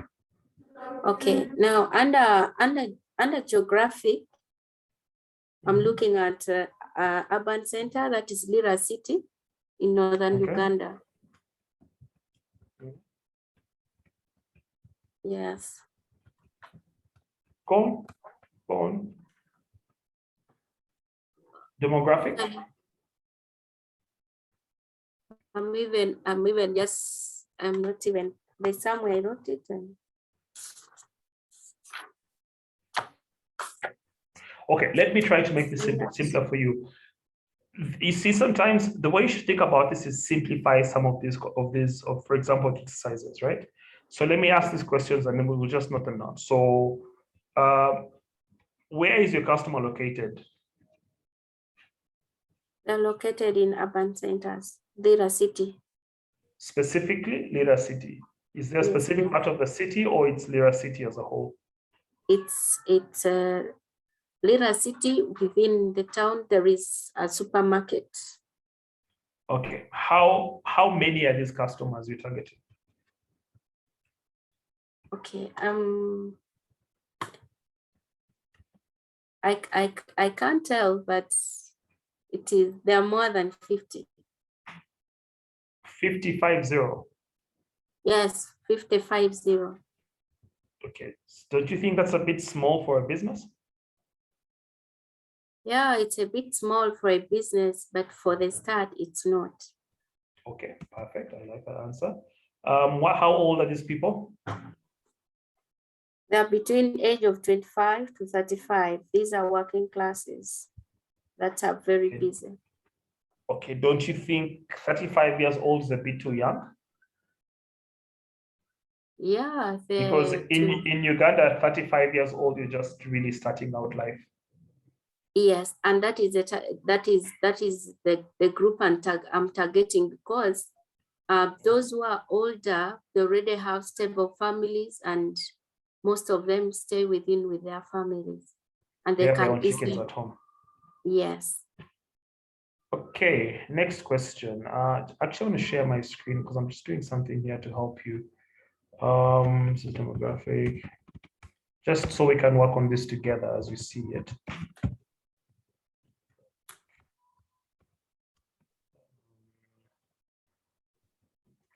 Okay, now under geographic, I'm looking at urban center, that is Lira City in northern Uganda. Yes. Go on. Demographic. I'm not even, there's somewhere I wrote it. Okay, let me try to make this simpler for you. You see, sometimes the way you should think about this is simplify some of these, for example, exercises, right? So let me ask these questions and then we will just note them down. So where is your customer located? They're located in urban centers, Lira City. Specifically, Lira City. Is there a Yes, specific yes. part of the city or it's Lira City as a whole? It's Lira City. Within the town, there is a supermarket. Okay. How many are these customers you're targeting? Okay. I can't tell, but there are more than 50. 50. Yes, 50. Okay. Don't you think that's a bit small for a business? Yeah, it's a bit small for a business, but for the start, it's not. Okay, perfect. I like that answer. How old are these people? They're between age of 25 to 35. These are working classes that are very Okay. busy. Okay, don't you think 35 years old is a bit too young? Yeah, Because in Uganda, 35 years old, you're just really starting out life. yes, and that is the group I'm targeting, because those who are older, they already have stable families, and most of them stay with their families, and They they have their can own chickens easily. at home. Yes. Okay, next question. Actually, I want to share my screen because I'm just doing something here to help you. This is demographic, just so we can work on this together as we see it.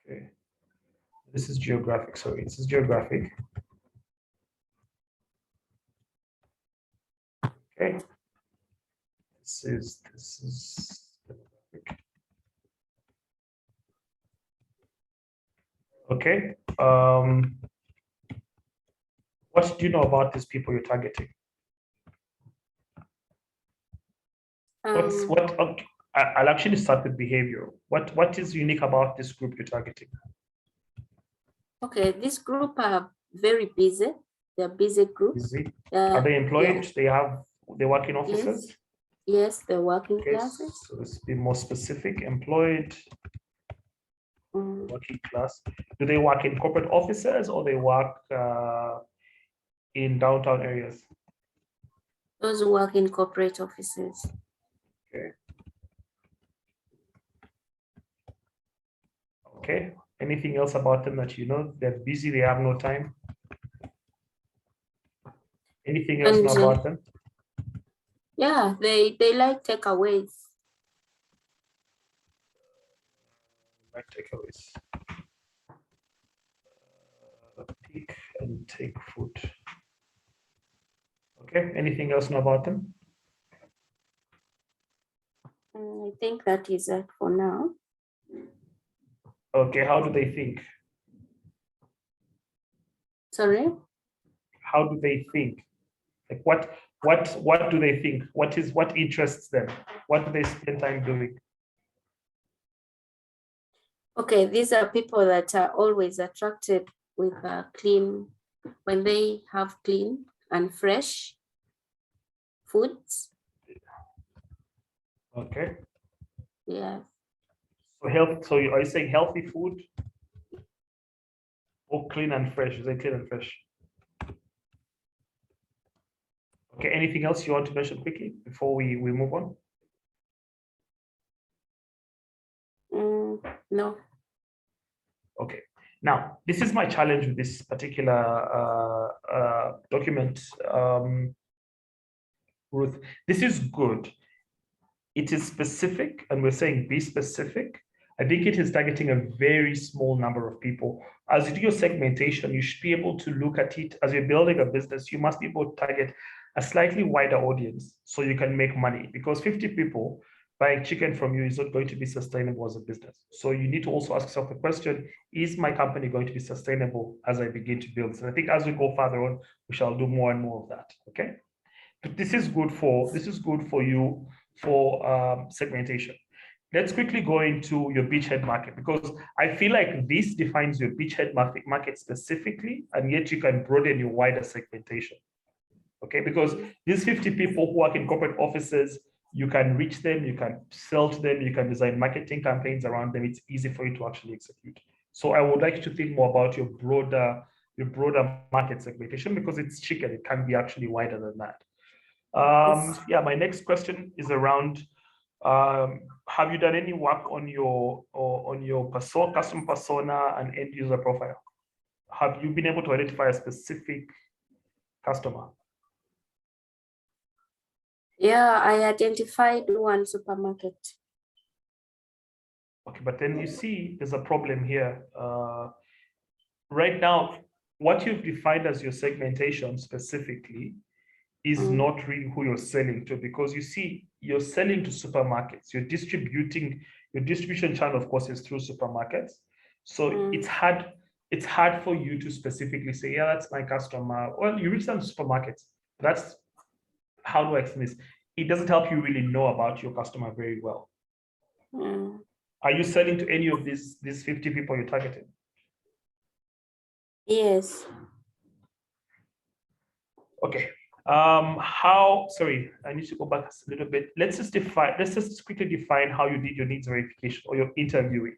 Okay, this is geographic. Sorry, this is geographic. Okay, this is demographic. Okay. What do you know about these people you're targeting? Okay, I'll actually start with behavioral. What is unique about this group you're targeting? Okay, this group are very busy. They're busy group. Busy. Are they employed? Yeah. They work in offices? Yes, they're working Okay, classes. so let's be more specific. Employed, working class. Do they work in corporate offices or they work in downtown areas? Those who work in corporate offices. Okay. Okay. Anything else about them that you know? They're busy, they have no time. Anything else know about them? Yeah, they like takeaways. Like takeaways. Pick and take food. Okay. Anything else know about them? I think that is it for now. Okay. How do they think? Sorry? How do they think? Like what do they think? What interests them? What do they spend time doing? Okay, these are people that are always attracted with clean, when they have clean and fresh foods. Okay. Yeah. So health. So are you saying healthy food or clean and fresh? Is it clean and fresh? Okay. Anything else you want to mention quickly before we move on? No. Okay. Now, this is my challenge with this particular document, Ruth. This is good. It is specific, and we're saying be specific. I think it is targeting a very small number of people. As you do your segmentation, you should be able to look at it as you're building a business. You must be able to target a slightly wider audience so you can make money, because 50 people buying chicken from you is not going to be sustainable as a business. So you need to also ask yourself the question, is my company going to be sustainable as I begin to build? So I think as we go further on, we shall do more and more of that. Okay. But this is good for you for segmentation. let's quickly go into your beachhead market, because I feel like this defines your beachhead market specifically, and yet you can broaden your wider segmentation. Okay, because these 50 people who work in corporate offices, you can reach them, you can sell to them, you can design marketing campaigns around them. It's easy for you to actually execute. So I would like you to think more about your broader market segmentation, because it's chicken. It can be actually wider than that. Yeah, my next question is around, have you done any work on your customer persona and end user profile? Have you been able to identify a specific customer? Yeah, I identified one supermarket. Okay, but then you see there's a problem here. Right now, what you've defined as your segmentation specifically is not really who you're selling to, because you see, you're selling to supermarkets. Your distribution channel, of course, is through supermarkets. So it's hard for you to specifically say, yeah, that's my customer. Well, you reach some supermarkets. That's, how do I explain this? It doesn't help you really know about your customer very well. Are you selling to any of these 50 people you're targeting? Yes. Okay. Sorry, I need to go back a little bit. Let's just quickly define how you did your needs verification or your interviewing.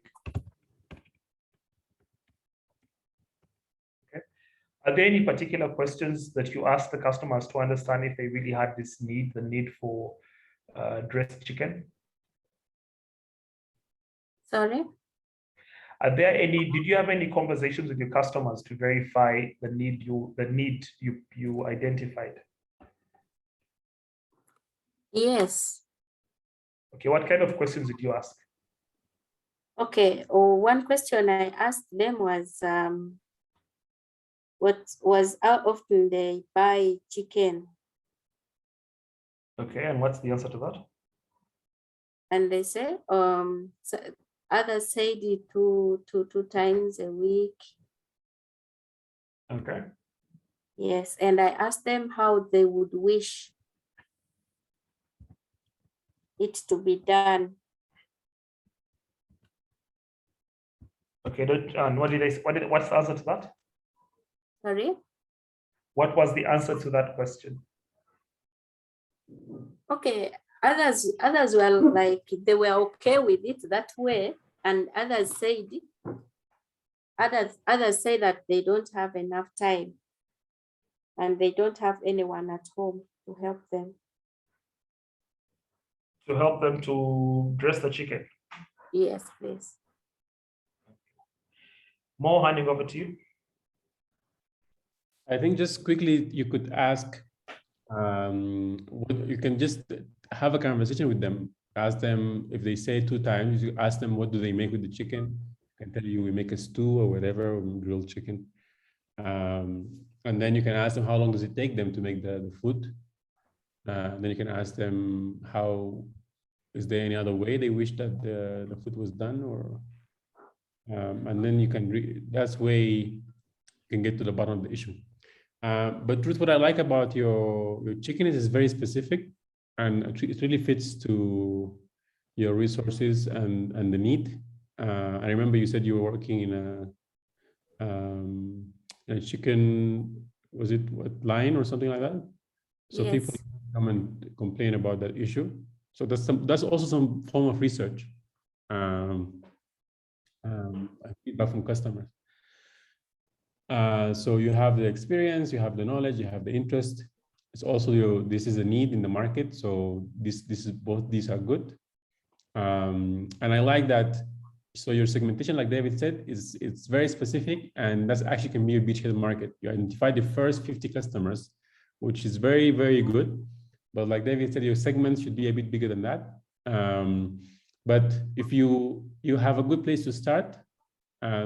Okay. Are there any particular questions that you asked the customers to understand if they really had this need, the need for dressed chicken? Sorry? Did you have any conversations with your customers to verify the need you identified? Yes. Okay, what kind of questions did you ask? Okay, one question I asked them was, how often they buy chicken? Okay, and what's the answer to that? And they say, so others said it two times a week. Okay. Yes, and I asked them how they would wish it to be done. Okay, and what's the answer to that? Sorry? What was the answer to that question? Okay, others were like, they were okay with it that way, and others say that they don't have enough time and they don't have anyone at home to help them. To help them to dress the chicken? Yes, please. More, handing over to you. I think just quickly, you could ask, you can just have a conversation with them. Ask them, if they say 2 times, you ask them, what do they make with the chicken? I can tell you, we make a stew or whatever, or grilled chicken. And then you can ask them, how long does it take them to make the food? Then you can ask them, is there any other way they wish that the food was done? Or and then you can, that's way you can get to the bottom of the issue. But Ruth, what I like about your chicken is it's very specific, and it really fits to your resources and the need. I remember you said you were working in a chicken, was it what, line or something like that? So yes. People come and complain about that issue. So that's also some form of research, feedback from customers. So you have the experience, you have the knowledge, you have the interest. It's also this is a need in the market. So both these are good. And I like that. So your segmentation, like David said, it's very specific, and that's actually can be a beachhead market. You identify the first 50 customers, which is very, very good. But like David said, your segments should be a bit bigger than that. But if you have a good place to start,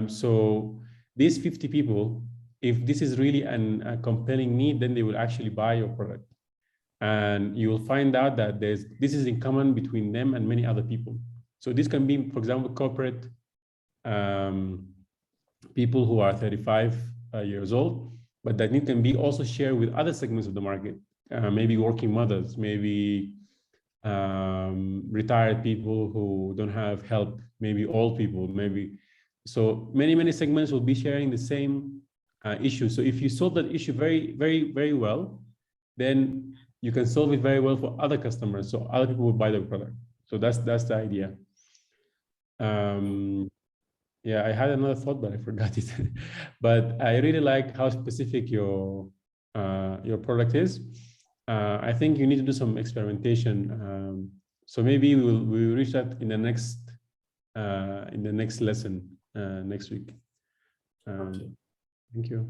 so these 50 people, if this is really a compelling need, then they will actually buy your product. And you will find out that this is in common between them and many other people. So this can be, for example, corporate people who are 35 years old, but that need can be also shared with other segments of the market, maybe working mothers, maybe retired people who don't have help, maybe old people, maybe. So many segments will be sharing the same issue. So if you solve that issue very well, then you can solve it very well for other customers. So other people will buy the product. So that's the idea. Yeah, I had another thought, but I forgot it. But I really like how specific your product is. I think you need to do some experimentation. So maybe we'll reach that in the next lesson next week. Thank you.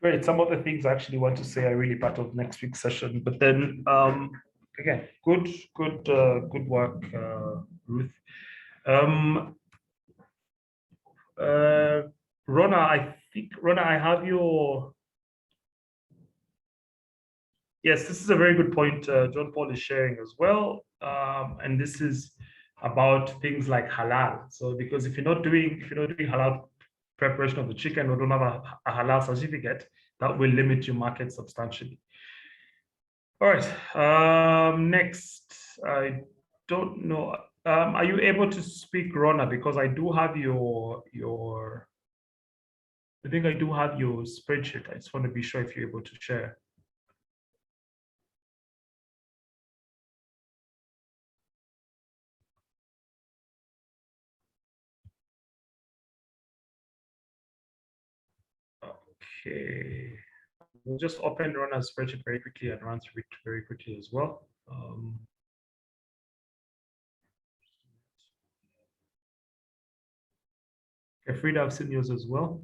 Great. Some of the things I actually want to say are really part of next week's session. But then again, good work, Ruth. Rona, I think I have your. Yes, this is a very good point. John Paul is sharing as well, and this is about things like halal. So because if you're not doing halal preparation of the chicken or don't have a halal certificate, that will limit your market substantially. All right. Next, I don't know. Are you able to speak, Rona? Because I do have your. I think I do have your spreadsheet. I just want to be sure if you're able to share. Okay, we'll just open Rona's spreadsheet very quickly and run through it very quickly as well. Okay, Frida, I've seen yours as well.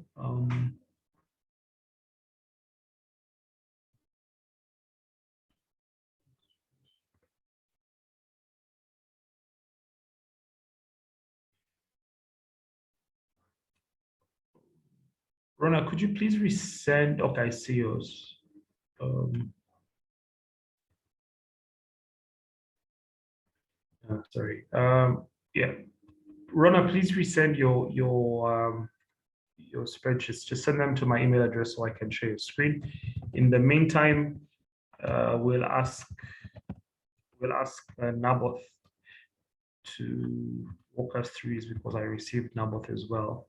Rona, could you please resend? Okay, I see yours. Sorry. Yeah, Rona, please resend your spreadsheets. Just send them to my email address so I can share your screen. In the meantime, we'll ask Naboth to walk us through this because I received Naboth as well.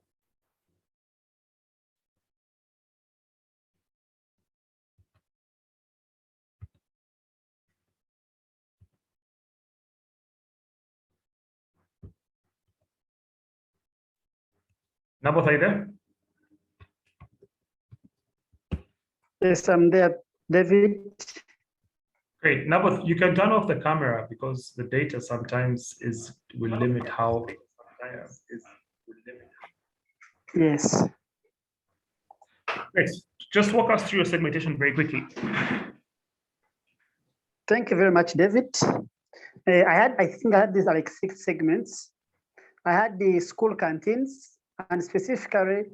Naboth, are you there? Yes, I'm there, David. Great. Naboth, you can turn off the camera because the data sometimes will limit how. Yes. Great. Just walk us through your segmentation very quickly. Thank you very much, David. I think I had these like 6 segments. I had the school canteens, and specifically,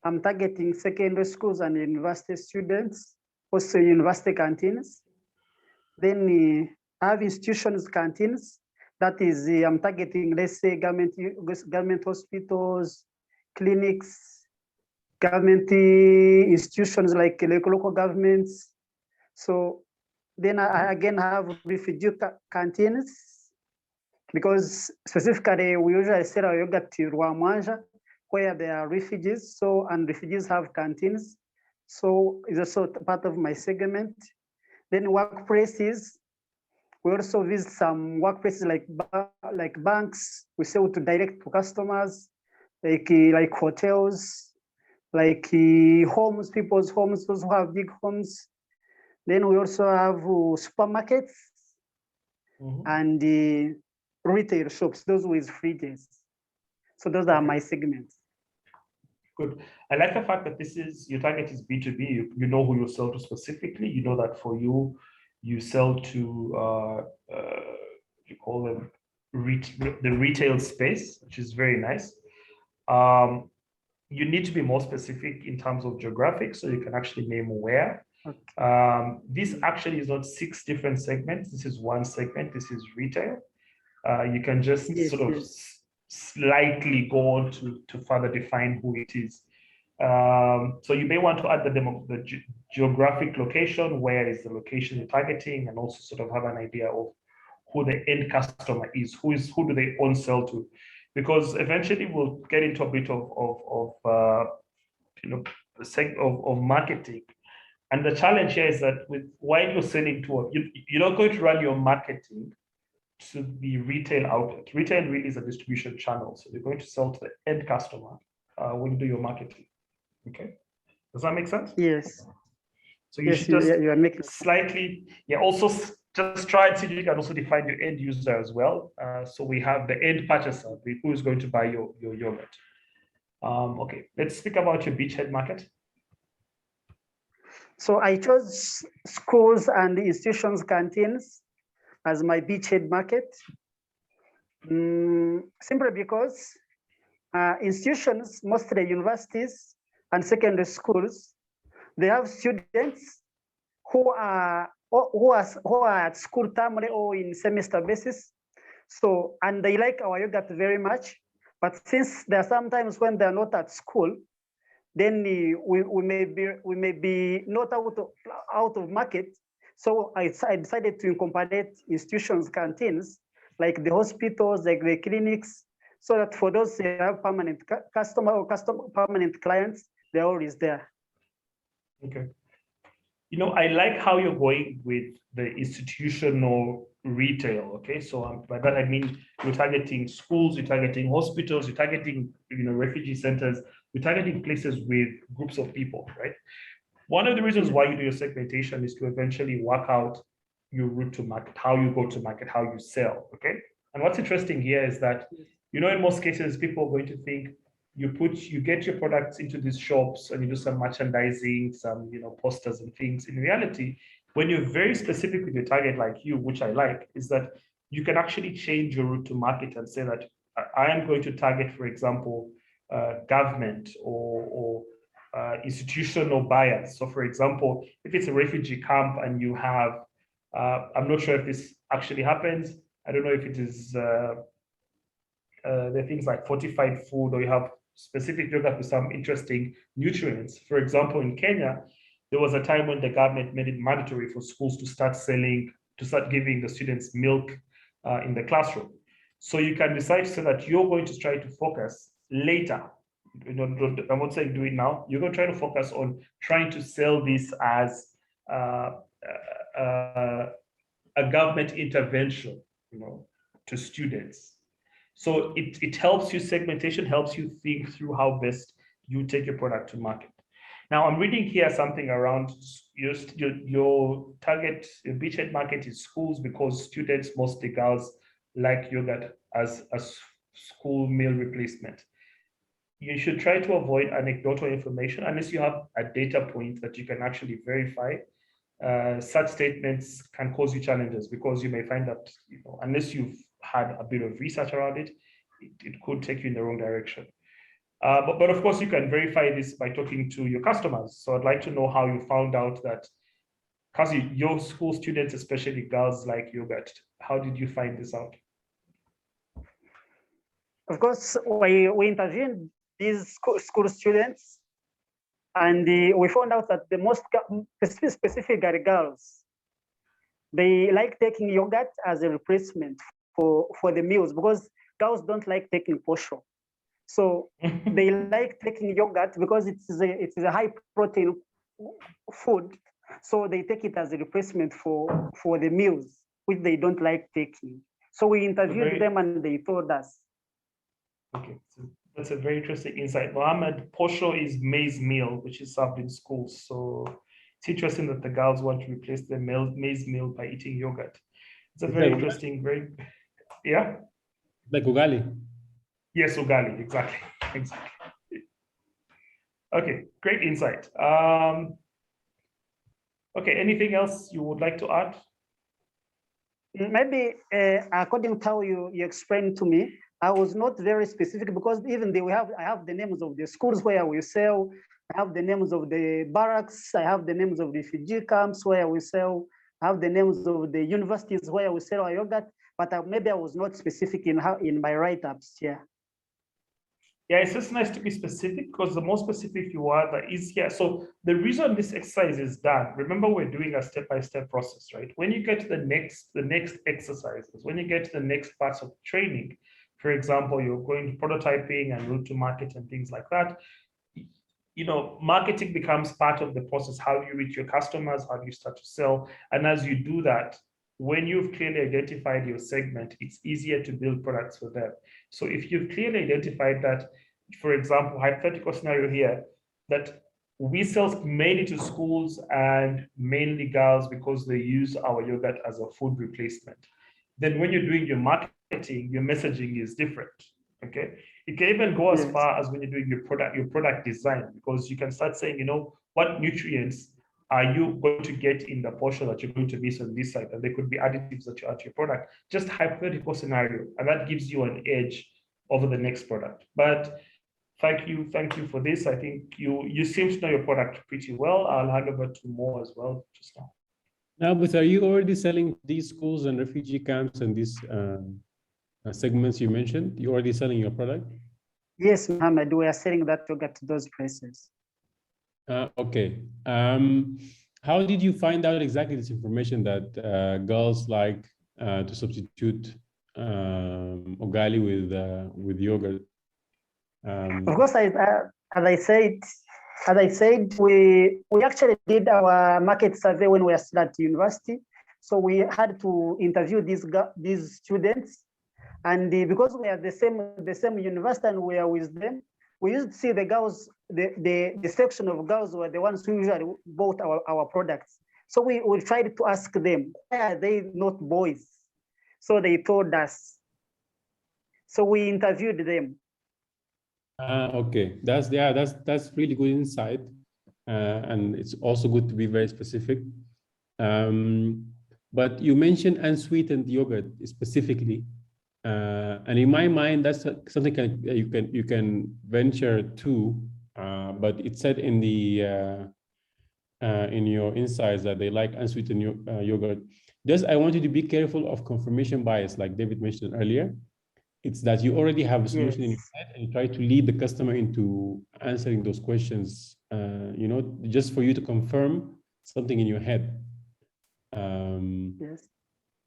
I'm targeting secondary schools and university students, also university canteens. Then I have institutions canteens. That is, I'm targeting, let's say, government hospitals, clinics, government institutions like local governments. So then I again have refugee canteens, because specifically we usually sell our yogurt to Rwamwanja, where there are refugees. So, and refugees have canteens. So it's also part of my segment. Then workplaces, we also visit some workplaces like banks. We sell to direct to customers, like hotels, like homes, people's homes, those who have big homes. Then we also have supermarkets and retail shops, those with fridges. So those are my segments. Good. I like the fact that your target is B2B. You know who you sell to specifically. You know that for you, you sell to you call them the retail space, which is very nice. You need to be more specific in terms of geographic, so you can actually name where. Okay. This actually is not 6 different segments. This is one segment. This is retail. You can just sort of slightly go on to further define who it is. So you may want to add the geographic location, where is the location you're targeting, and also sort of have an idea of who the end customer is, who do they own sell to, because eventually we'll get into a bit of marketing. And the challenge here is that while you're selling to you're not going to run your marketing to the retail outlet. Retail really is a distribution channel, so you're going to sell to the end customer when you do your marketing. Okay, does that make sense? Yes. So you Yes, should just you are making slightly, also just try and see if you can also define your end user as well. So we have the end purchaser, who is going to buy your yogurt. Okay, let's speak about your Beachhead Market. So I chose schools and institutions canteens as my Beachhead Market, simply because institutions, mostly universities and secondary schools, they have students who are at school termly or in semester basis. So, and they like our yogurt very much. But since there are sometimes when they're not at school, then we may be not out of market. So I decided to incorporate institutions canteens like the hospitals, like the clinics, so that for those who have permanent permanent clients, they're always there. Okay. I like how you're going with the institutional retail. Okay, so by that I mean you're targeting schools, you're targeting hospitals, you're targeting refugee centers, you're targeting places with groups of people, right? One of the reasons why you do your segmentation is to eventually work out your route to market, how you go to market, how you sell. Okay, and what's interesting here is that in most cases people are going to think you get your products into these shops and you do some merchandising, some posters and things. In reality, when you're very specific with your target, like you, which I like, is that you can actually change your route to market and say that I am going to target, for example, government or institutional buyers. So, for example, if it's a refugee camp and you have, I'm not sure if this actually happens. I don't know if it is the things like fortified food, or you have specific yogurt with some interesting nutrients. For example, in Kenya, there was a time when the government made it mandatory for schools to start giving the students milk in the classroom. So you can decide to say that you're going to try to focus later. I'm not saying do it now. You're going to try to focus on trying to sell this as a government intervention, to students. So it helps you, segmentation helps you think through how best you take your product to market. Now I'm reading here something around your target, your Beachhead Market is schools, because students, mostly girls, like yogurt as a school meal replacement. You should try to avoid anecdotal information unless you have a data point that you can actually verify. Such statements can cause you challenges, because you may find that unless you've had a bit of research around it, it could take you in the wrong direction. But of course, you can verify this by talking to your customers. So I'd like to know how you found out that, because your school students, especially girls, like yogurt. How did you find this out? Of course, we interviewed these school students, and we found out that the most specifically girls, they like taking yogurt as a replacement for the meals, because girls don't like taking posho. So they like taking yogurt because it's a high protein food. So they take it as a replacement for the meals, which they don't like taking. So we interviewed them and they told us. Okay, so that's a very interesting insight. Mohammed, posho is maize meal, which is served in schools. So it's interesting that the girls want to replace the maize meal by eating yogurt. It's a very interesting, yeah? Like ugali. Yes, ugali, exactly. Okay, great insight. Okay, anything else you would like to add? Maybe according to how you explained to me, I was not very specific, because even I have the names of the schools where we sell, I have the names of the barracks, I have the names of the refugee camps where we sell, I have the names of the universities where we sell our yogurt, but maybe I was not specific in my write-ups here. Yeah, it's just nice to be specific because the more specific you are, the easier. So the reason this exercise is done, remember we're doing a step-by-step process, right? When you get to the next exercises, when you get to the next parts of training, for example, you're going to prototyping and route to market and things like that, you know, marketing becomes part of the process. How do you reach your customers? How do you start to sell? And as you do that, when you've clearly identified your segment, it's easier to build products for them. So if you've clearly identified that, for example, hypothetical scenario here, that we sell mainly to schools and mainly girls because they use our yogurt as a food replacement, then when you're doing your marketing, your messaging is different. Okay. It can even go as far as when you're doing your product design, because you can start saying, you know, what nutrients are you going to get in the portion that you're going to miss on this side? And there could be additives that you add to your product, just hypothetical scenario. And that gives you an edge over the next product. But thank you for this. I think you seem to know your product pretty well. I'll hand over to Mo as well just now. Now, but are you already selling these schools and refugee camps and these segments you mentioned? You're already selling your product? Yes, Mohammed, we are selling that yogurt to those places. Okay. How did you find out exactly this information that girls like to substitute ugali with yogurt? Of course, as I said, we actually did our market survey when we were still at university. So we had to interview these students, and because we are the same university and we are with them, we used to see the girls, the section of girls were the ones who usually bought our products. So we tried to ask them, why are they not boys? So they told us. So we interviewed them. Okay, that's really good insight, and it's also good to be very specific. But you mentioned unsweetened yogurt specifically, and in my mind, that's something you can venture to. But it said in the in your insights that they like unsweetened yogurt. Just I want you to be careful of confirmation bias, like David mentioned earlier. It's that you already have a solution in your head and you try to lead the customer into answering those questions, you know, just for you to confirm something in your head. Yes.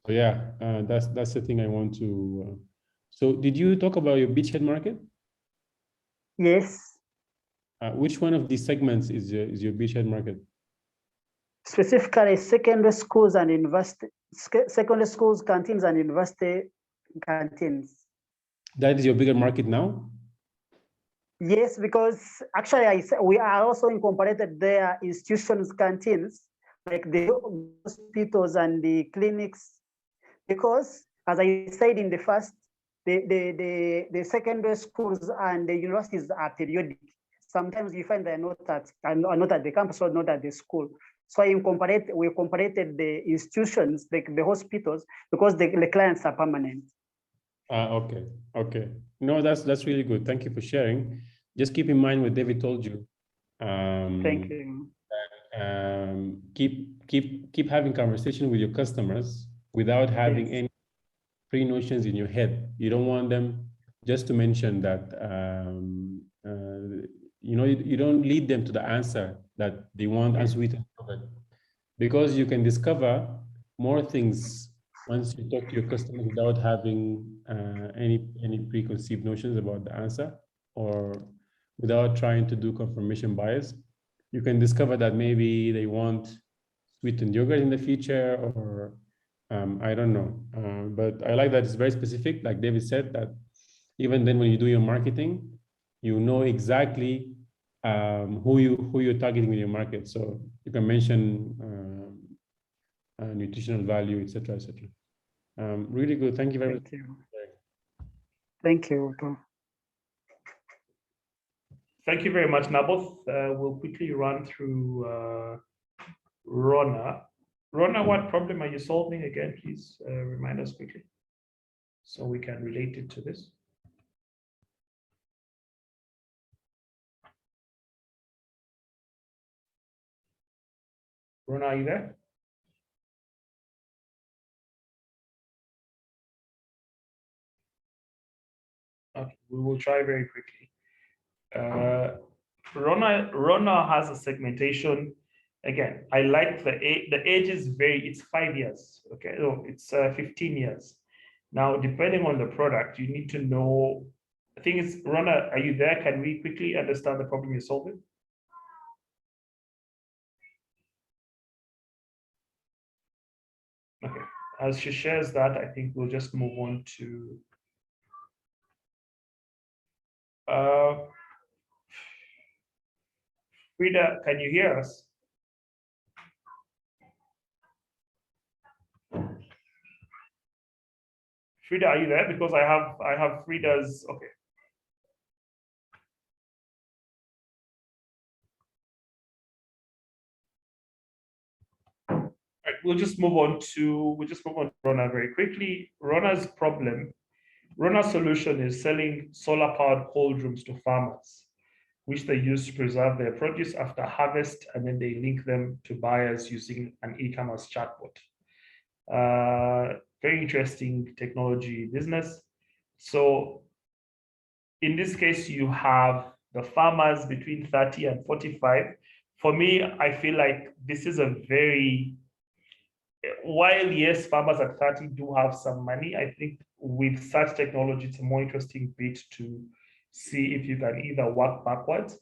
So yeah, that's the thing I want to. So did you talk about your Beachhead Market? Yes. Which one of these segments is your Beachhead Market? Specifically, secondary schools and university, secondary schools, canteens and university canteens. That is your bigger market now? Yes, because actually we are also incorporated their institutions canteens, like the hospitals and the clinics, because as I said in the first, the secondary schools and the universities are periodic. Sometimes you find they're not at the campus or not at the school. So we comparated the institutions, like the hospitals, because the clients are permanent. Okay. No, that's really good. Thank you for sharing. Just keep in mind what David told you. Thank you. Keep having conversation with your customers without having any pre-notions in your head. You don't want them just to mention that. You know, you don't lead them to the answer that they want unsweetened yogurt, because you can discover more things once you talk to your customer without having any preconceived notions about the answer, or without trying to do confirmation bias. You can discover that maybe they want sweetened yogurt in the future, or I don't know. But I like that it's very specific, like David said, that even then when you do your marketing, you know exactly who you're targeting in your market. So you can mention nutritional value, etc., etc. Really good. Thank you very much. Thank you. Thank you very much, Naboth. We'll quickly run through Rona. Rona, what problem are you solving again? Please remind us quickly so we can relate it to this. Rona, are you there? Okay, we will try very quickly. Rona has a segmentation. Again, I like the age is it's 5 years. Okay, no, it's 15 years. Now, depending on the product, you need to know. The thing is, Rona, are you there? Can we quickly understand the problem you're solving? Okay, as she shares that, I think we'll just move on to Frida, can you hear us? Frida, are you there? Because I have Frida's, okay. All right, we'll just move on to Rona very quickly. Rona's solution is selling solar-powered cold rooms to farmers, which they use to preserve their produce after harvest, and then they link them to buyers using an e-commerce chatbot. Very interesting technology business. So in this case, you have the farmers between 30 and 45. For me, I feel like this is a very, while yes, farmers at 30 do have some money, I think with such technology, it's a more interesting bit to see if you can either work backwards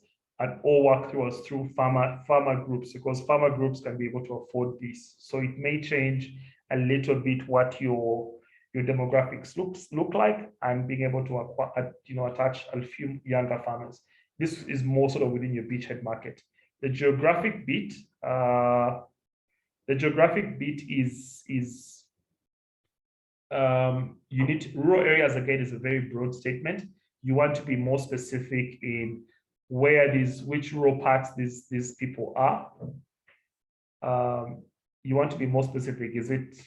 or work through farmer groups, because farmer groups can be able to afford this. So it may change a little bit what your demographics look like, and being able to attach a few younger farmers. This is more sort of within your beachhead market. The geographic bit is you need rural areas. Again, is a very broad statement. You want to be more specific in which rural parts these people are. You want to be more specific. Is it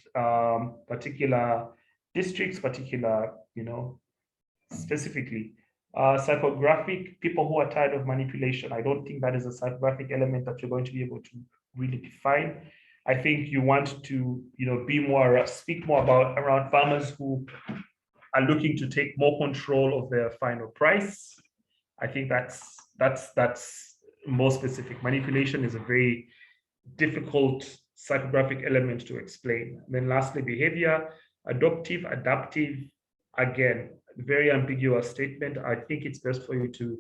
particular districts, particular, specifically? Psychographic, people who are tired of manipulation. I don't think that is a psychographic element that you're going to be able to really define. I think you want to, speak more around farmers who are looking to take more control of their final price. I think that's more specific. Manipulation is a very difficult psychographic element to explain. And then lastly, behavior, adoptive, adaptive, again, very ambiguous statement. I think it's best for you to,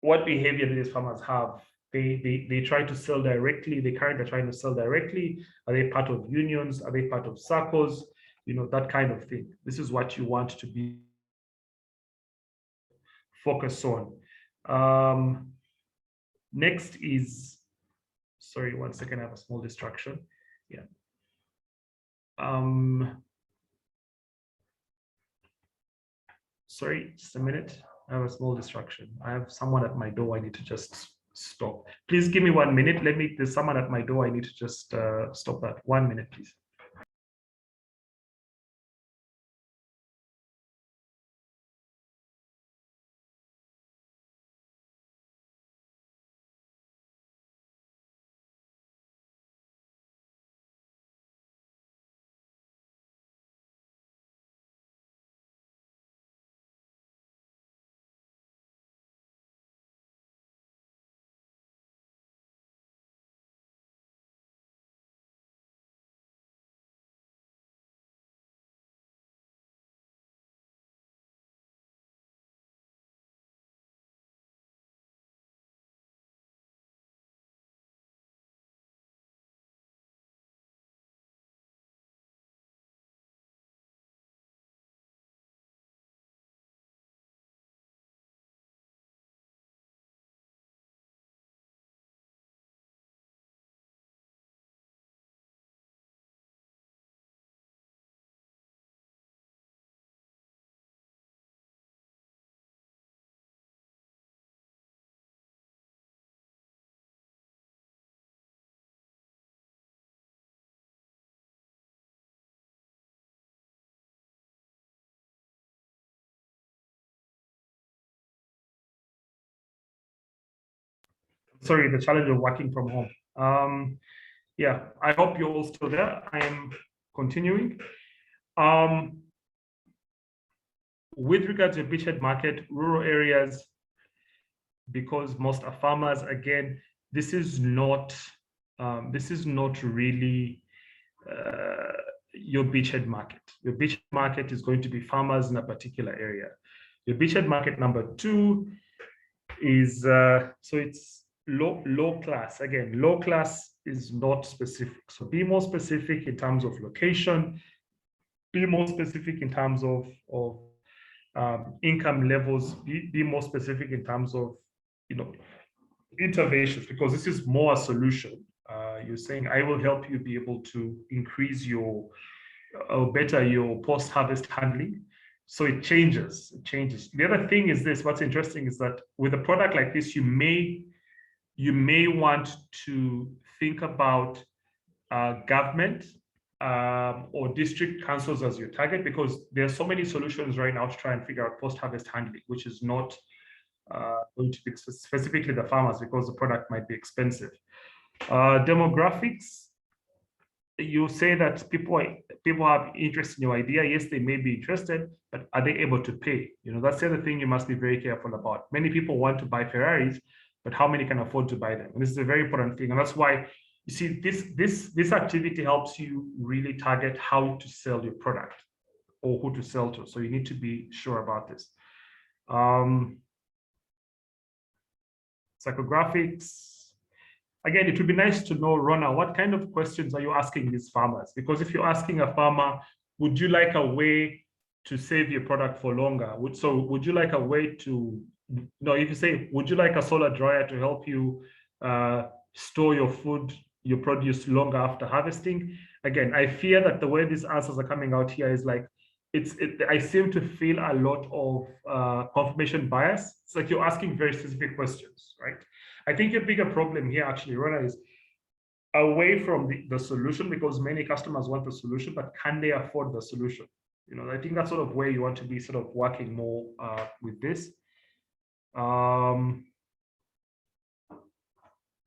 what behavior do these farmers have? They try to sell directly. They currently are trying to sell directly. Are they part of unions? Are they part of circles? That kind of thing. This is what you want to be focused on. Next is, sorry, 1 second, I have a small distraction. Yeah. Sorry, just a minute. I have a small distraction. I have someone at my door. I need to just stop. Please give me 1 minute. There's someone at my door. I need to just stop that. 1 minute, please. Sorry, the challenge of working from home. Yeah, I hope you're all still there. I am continuing. with regards to Beachhead Market, rural areas, because most are farmers, again, this is not really your Beachhead Market. Your Beachhead Market is going to be farmers in a particular area. Your Beachhead Market number 2 is, so it's low class. Again, low class is not specific. So be more specific in terms of location, be more specific in terms of income levels, be more specific in terms of, interventions, because this is more a solution. You're saying, I will help you be able to increase your, or better your post-harvest handling. So it changes. The other thing is this, what's interesting is that with a product like this, you may want to think about government or district councils as your target, because there are so many solutions right now to try and figure out post-harvest handling, which is not going to be specifically the farmers, because the product might be expensive. Demographics, you say that people have interest in your idea. Yes, they may be interested, but are they able to pay? That's the other thing you must be very careful about. Many people want to buy Ferraris, but how many can afford to buy them? And this is a very important thing, and that's why you see this activity helps you really target how to sell your product or who to sell to. So you need to be sure about this. Psychographics. Again, it would be nice to know, Rona, what kind of questions are you asking these farmers? Because if you're asking a farmer, would you like a way to save your product for longer? Would you like a way to, if you say, would you like a solar dryer to help you store your food, your produce longer after harvesting? Again, I fear that the way these answers are coming out here is like, I seem to feel a lot of confirmation bias. It's like you're asking very specific questions, right? I think your bigger problem here actually, Rona, is away from the solution, because many customers want the solution, but can they afford the solution? I think that's sort of where you want to be sort of working more with this. I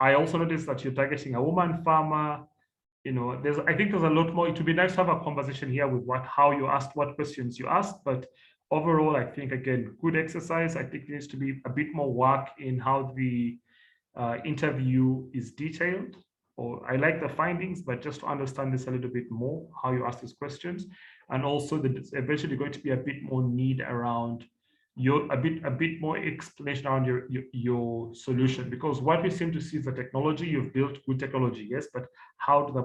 also noticed that you're targeting a woman farmer. I think there's a lot more. It would be nice to have a conversation here with how you asked, what questions you asked, but overall, I think, again, good exercise. I think there needs to be a bit more work in how the interview is detailed. Or I like the findings, but just to understand this a little bit more, how you ask these questions, and also there's eventually going to be a bit more need around a bit more explanation around your solution, because what we seem to see is the technology. You've built good technology, yes, but how does the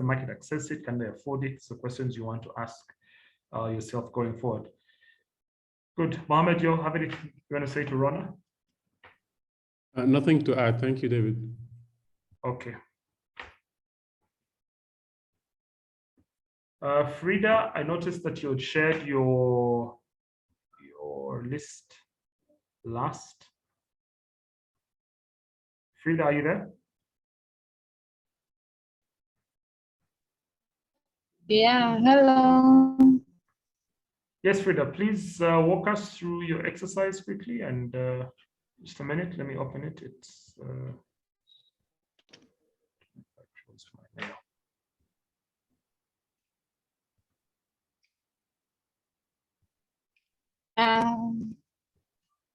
market access it? Can they afford it? So questions you want to ask yourself going forward. Good. Mohammed, you have anything you want to say to Rona? Nothing to add. Thank you, David. Okay. Frida, I noticed that you had shared your list last. Frida, are you there? Yeah, hello. Yes, Frida, please walk us through your exercise quickly, and just a minute, let me open it. It's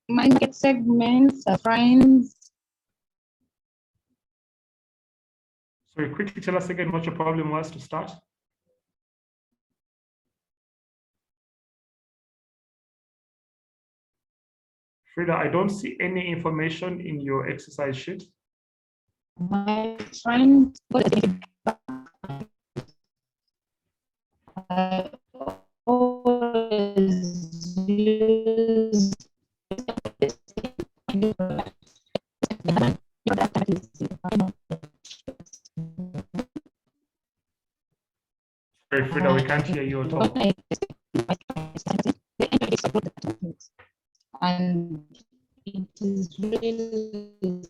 Market segments are friends. Sorry, quickly tell us again what your problem was to start. Frida, I don't see any information in your exercise sheet. My friend, I always use Sorry, Frida, we can't hear you at all. And it is really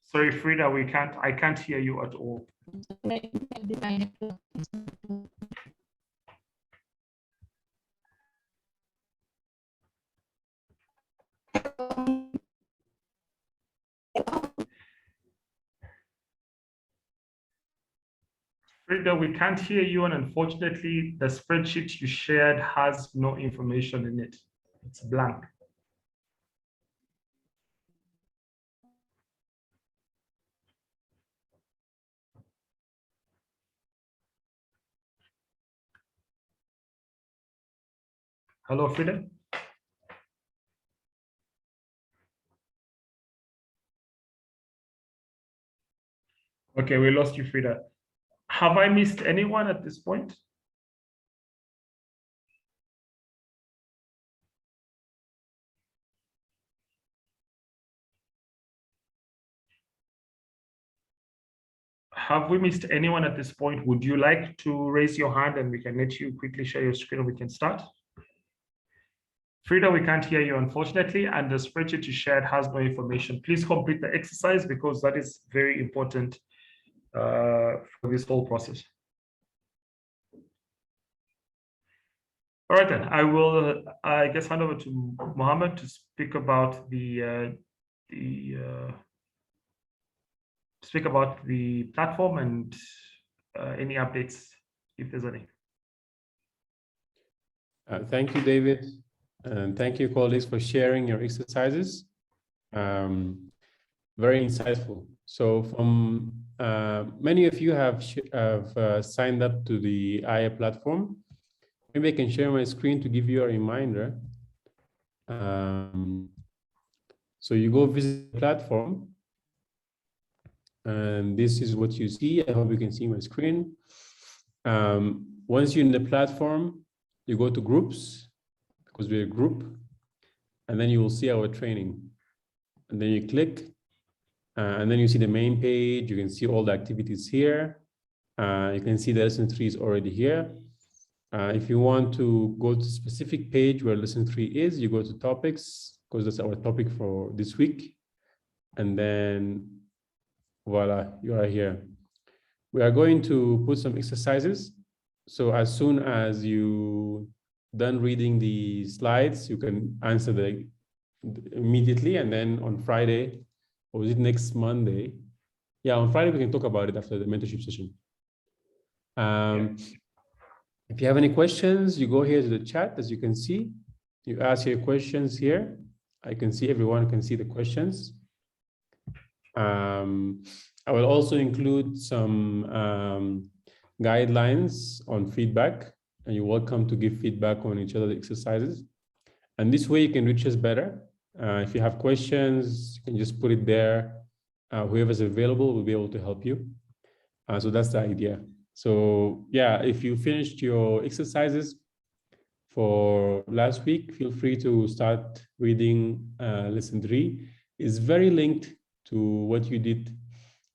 Sorry, Frida, I can't hear you at all. Frida, we can't hear you, and unfortunately, the spreadsheet you shared has no information in it. It's blank. Hello, Frida. Okay, we lost you, Frida. Have I missed anyone at this point? Have we missed anyone at this point? Would you like to raise your hand and we can let you quickly share your screen and we can start? Frida, we can't hear you, unfortunately, and the spreadsheet you shared has no information. Please complete the exercise because that is very important for this whole process. All right, then I will, I guess, hand over to Mohammed to speak about the platform and any updates if there's any. Thank you, David, and thank you, colleagues, for sharing your exercises. Very insightful. So, from many of you have signed up to the IA platform. Maybe I can share my screen to give you a reminder. So you go visit the platform, and this is what you see. I hope you can see my screen. Once you're in the platform, you go to groups, because we're a group, and then you will see our training. And then you click, and then you see the main page. You can see all the activities here. You can see the lesson 3 is already here. If you want to go to a specific page where lesson 3 is, you go to topics, because that's our topic for this week. And then voila, you are here. We are going to put some exercises. So as soon as you done reading the slides, you can answer immediately. And then on Friday, or is it next Monday? Yeah, on Friday, we can talk about it after the mentorship session. If you have any questions, you go here to the chat, as you can see. You ask your questions here. I can see everyone can see the questions. I will also include some guidelines on feedback, and you're welcome to give feedback on each other's exercises. And this way you can reach us better. If you have questions, you can just put it there. Whoever's available will be able to help you. So that's the idea. So yeah, if you finished your exercises for last week, feel free to start reading lesson 3. It's very linked to what you did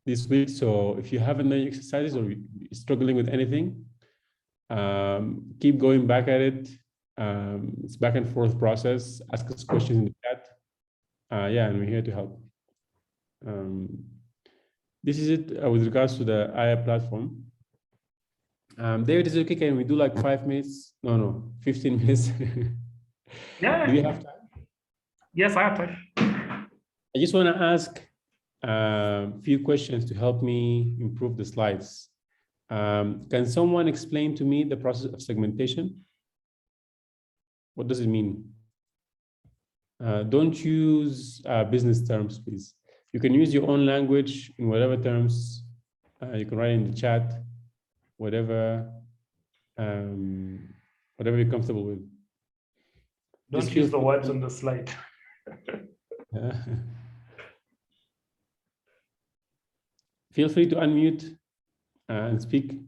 this week. So if you haven't done exercises or you're struggling with anything, keep going back at it. It's back and forth process. Ask us questions in the chat. Yeah, and we're here to help. This is it with regards to the IA platform. David, is it okay? Can we do like 5 minutes? No, 15 minutes. Yeah. Do we have time? Yes, I have time. I just want to ask a few questions to help me improve the slides. Can someone explain to me the process of segmentation? What does it mean? Don't use business terms, please. You can use your own language in whatever terms. You can write in the chat, whatever you're comfortable with. Don't use the words on the slide. Feel free to unmute and speak.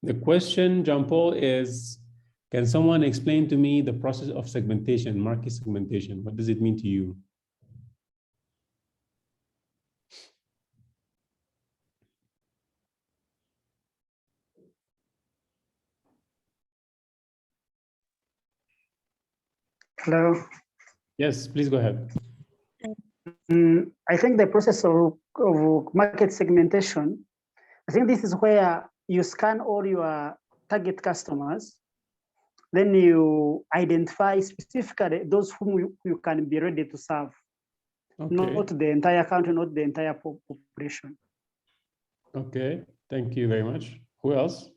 The question, Jean-Paul, is, can someone explain to me the process of segmentation, market segmentation? What does it mean to you? Hello. Yes, please go ahead. I think the process of market segmentation, I think this is where you scan all your target customers, then you identify specifically those whom you can be ready to serve, Okay. not the entire country, not the entire population. Okay, thank you very much. Who else?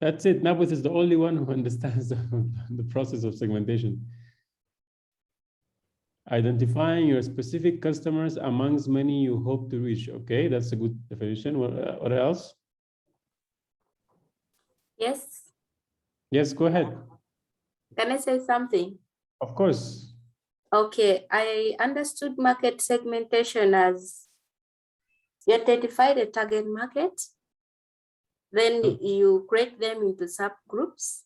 That's it. Naboth is the only one who understands the process of segmentation. Identifying your specific customers amongst many you hope to reach. Okay, that's a good definition. What else? Yes, Yes, go ahead. can I say something? Of course. Okay, I understood market segmentation as you identify the target market, then you create them into subgroups,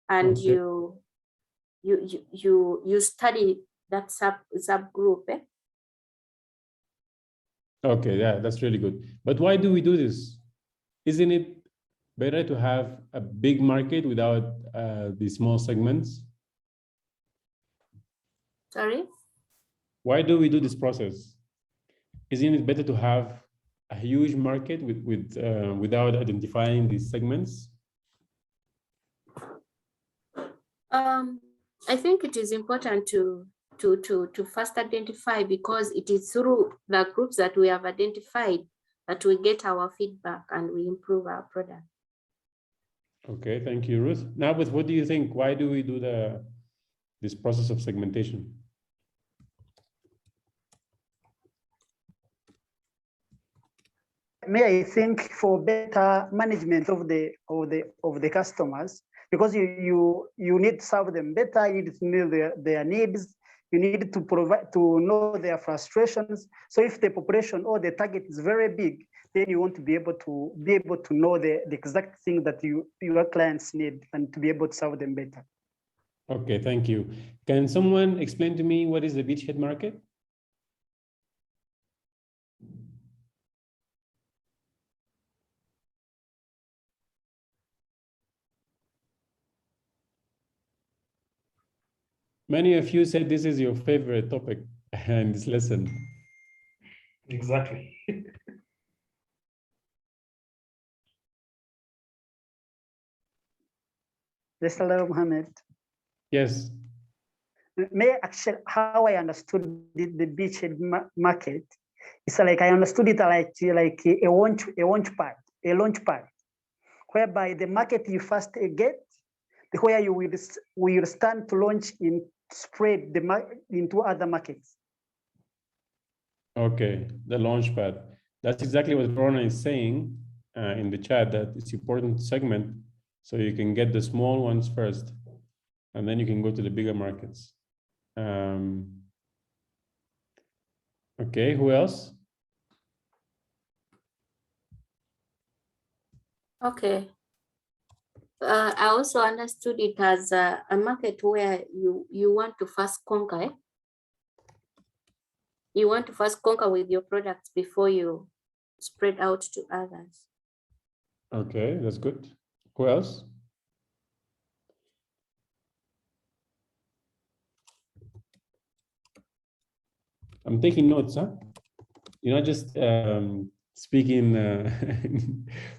and Okay. you study that subgroup. Okay, yeah, that's really good. But why do we do this? Isn't it better to have a big market without the small segments? Sorry? Why do we do this process? Isn't it better to have a huge market without identifying these segments? I think it is important to first identify, because it is through the groups that we have identified that we get our feedback and we improve our product. Okay, thank you, Ruth. Now, but what do you think? Why do we do this process of segmentation? May I think for better management of the customers, because you need to serve them better, you need to know their needs, you need to provide to know their frustrations. So if the population or the target is very big, then you want to be able to know the exact thing that your clients need and to be able to serve them better. Okay, thank you. Can someone explain to me what is the Beachhead Market? Many of you said this is your favorite topic in this lesson. Exactly. Yes, hello, Mohammed. Yes. May actually, how I understood the Beachhead Market, it's like I understood it like a launch pad, whereby the market you first get, where you will stand to launch in spread into other markets. Okay, the launch pad. That's exactly what Rona is saying in the chat, that it's important to segment so you can get the small ones first, and then you can go to the bigger markets. Okay, who else? Okay. I also understood it as a market where you want to first conquer. You want to first conquer with your products before you spread out to others. Okay, that's good. Who else? I'm taking notes, huh? You're not just speaking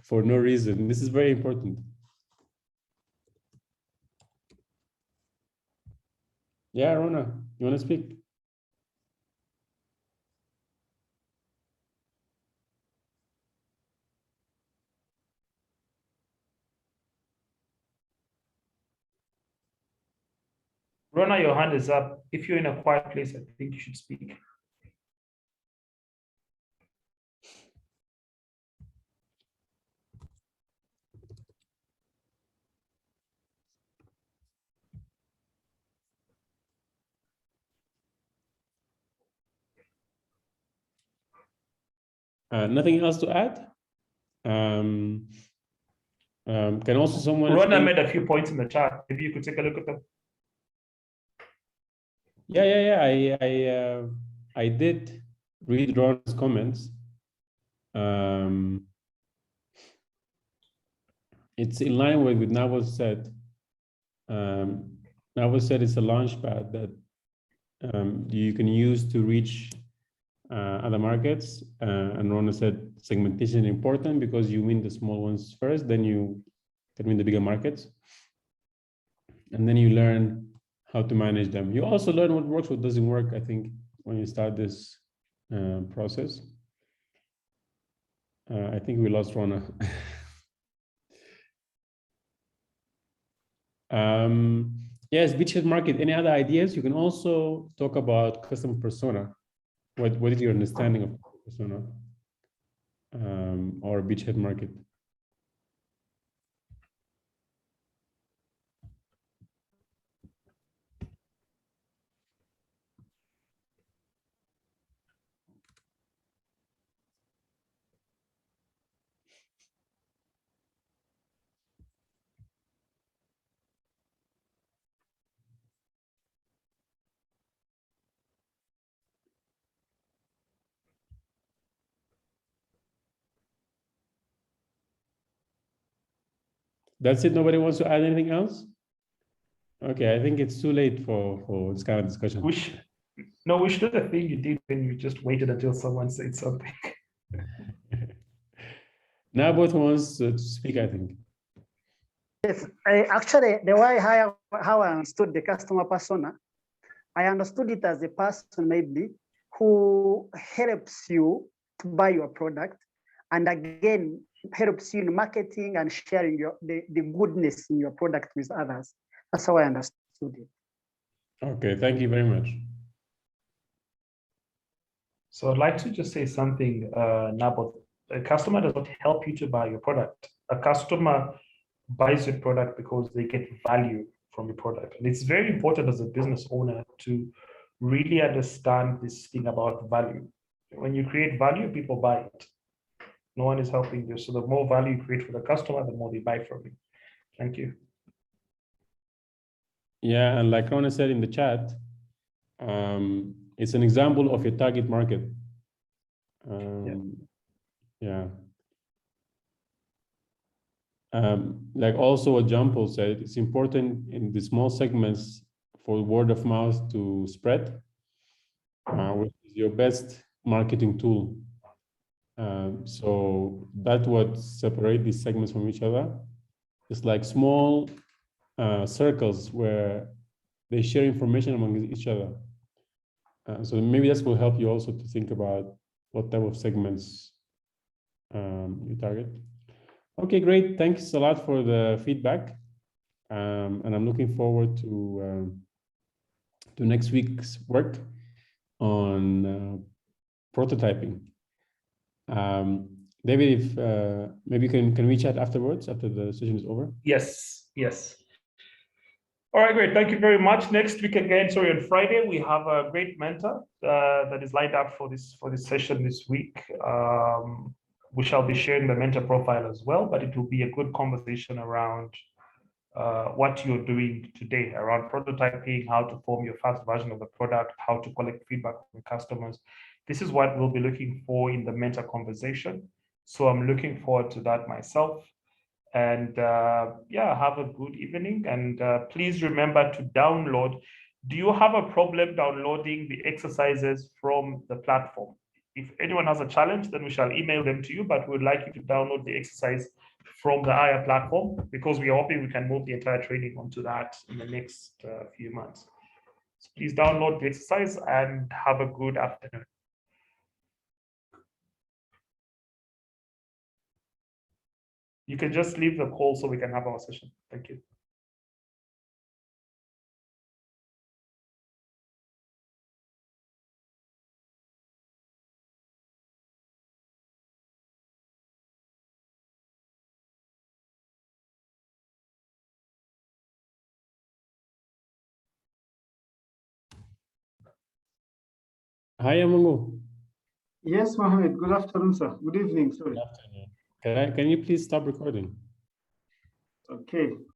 for no reason. This is very important. Yeah, Rona, you want to speak? Rona, your hand is up. If you're in a quiet place, I think you should speak. Nothing else to add? Can also someone... Rona made a few points in the chat. Maybe you could take a look at them. Yeah. I did read Ron's comments. It's in line with what Nawaz said. Nawaz said it's a launch pad that you can use to reach other markets. And Rona said segmentation is important because you win the small ones first, then you can win the bigger markets. And then you learn how to manage them. You also learn what works, what doesn't work, I think, when you start this process. I think we lost Rona. Yes, Beachhead Market. Any other ideas? You can also talk about customer persona. What is your understanding of persona or Beachhead Market? That's it. Nobody wants to add anything else? Okay, I think it's too late for this kind of discussion. We should do the thing you did when you just waited until someone said something. Now both wants to speak, I think. Yes, actually, the way how I understood the customer persona, I understood it as a person maybe who helps you to buy your product, and again helps you in marketing and sharing the goodness in your product with others. That's how I understood it. Okay, thank you very much. So I'd like to just say something, Nabot. A customer does not help you to buy your product. A customer buys your product because they get value from your product. And it's very important as a business owner to really understand this thing about value. When you create value, people buy it. No one is helping you. So the more value you create for the customer, the more they buy from you. Thank you. Yeah, and like Rona said in the chat, it's an example of your target market. Yeah. Like also what John Paul said, it's important in the small segments for word of mouth to spread, which is your best marketing tool. So that's what separates these segments from each other. It's like small circles where they share information among each other. So maybe this will help you also to think about what type of segments you target. Okay, great. Thanks a lot for the feedback. And I'm looking forward to next week's work on prototyping. David, if maybe you can we chat afterwards after the session is over? Yes, yes. All right, great. Thank you very much. Next week again, sorry, on Friday, we have a great mentor that is lined up for this session this week. We shall be sharing the mentor profile as well, but it will be a good conversation around what you're doing today around prototyping, how to form your first version of the product, how to collect feedback from customers. This is what we'll be looking for in the mentor conversation. So I'm looking forward to that myself. And yeah, have a good evening. And please remember to download. Do you have a problem downloading the exercises from the platform? If anyone has a challenge, then we shall email them to you, but we'd like you to download the exercise from the IR platform because we are hoping we can move the entire training onto that in the next few months. So please download the exercise and have a good afternoon. You can just leave the call so we can have our session. Thank you. Hi, Amungu. Yes, Mohammed. Good afternoon, sir. Good evening, sorry. Good afternoon. Can you please stop recording? Okay.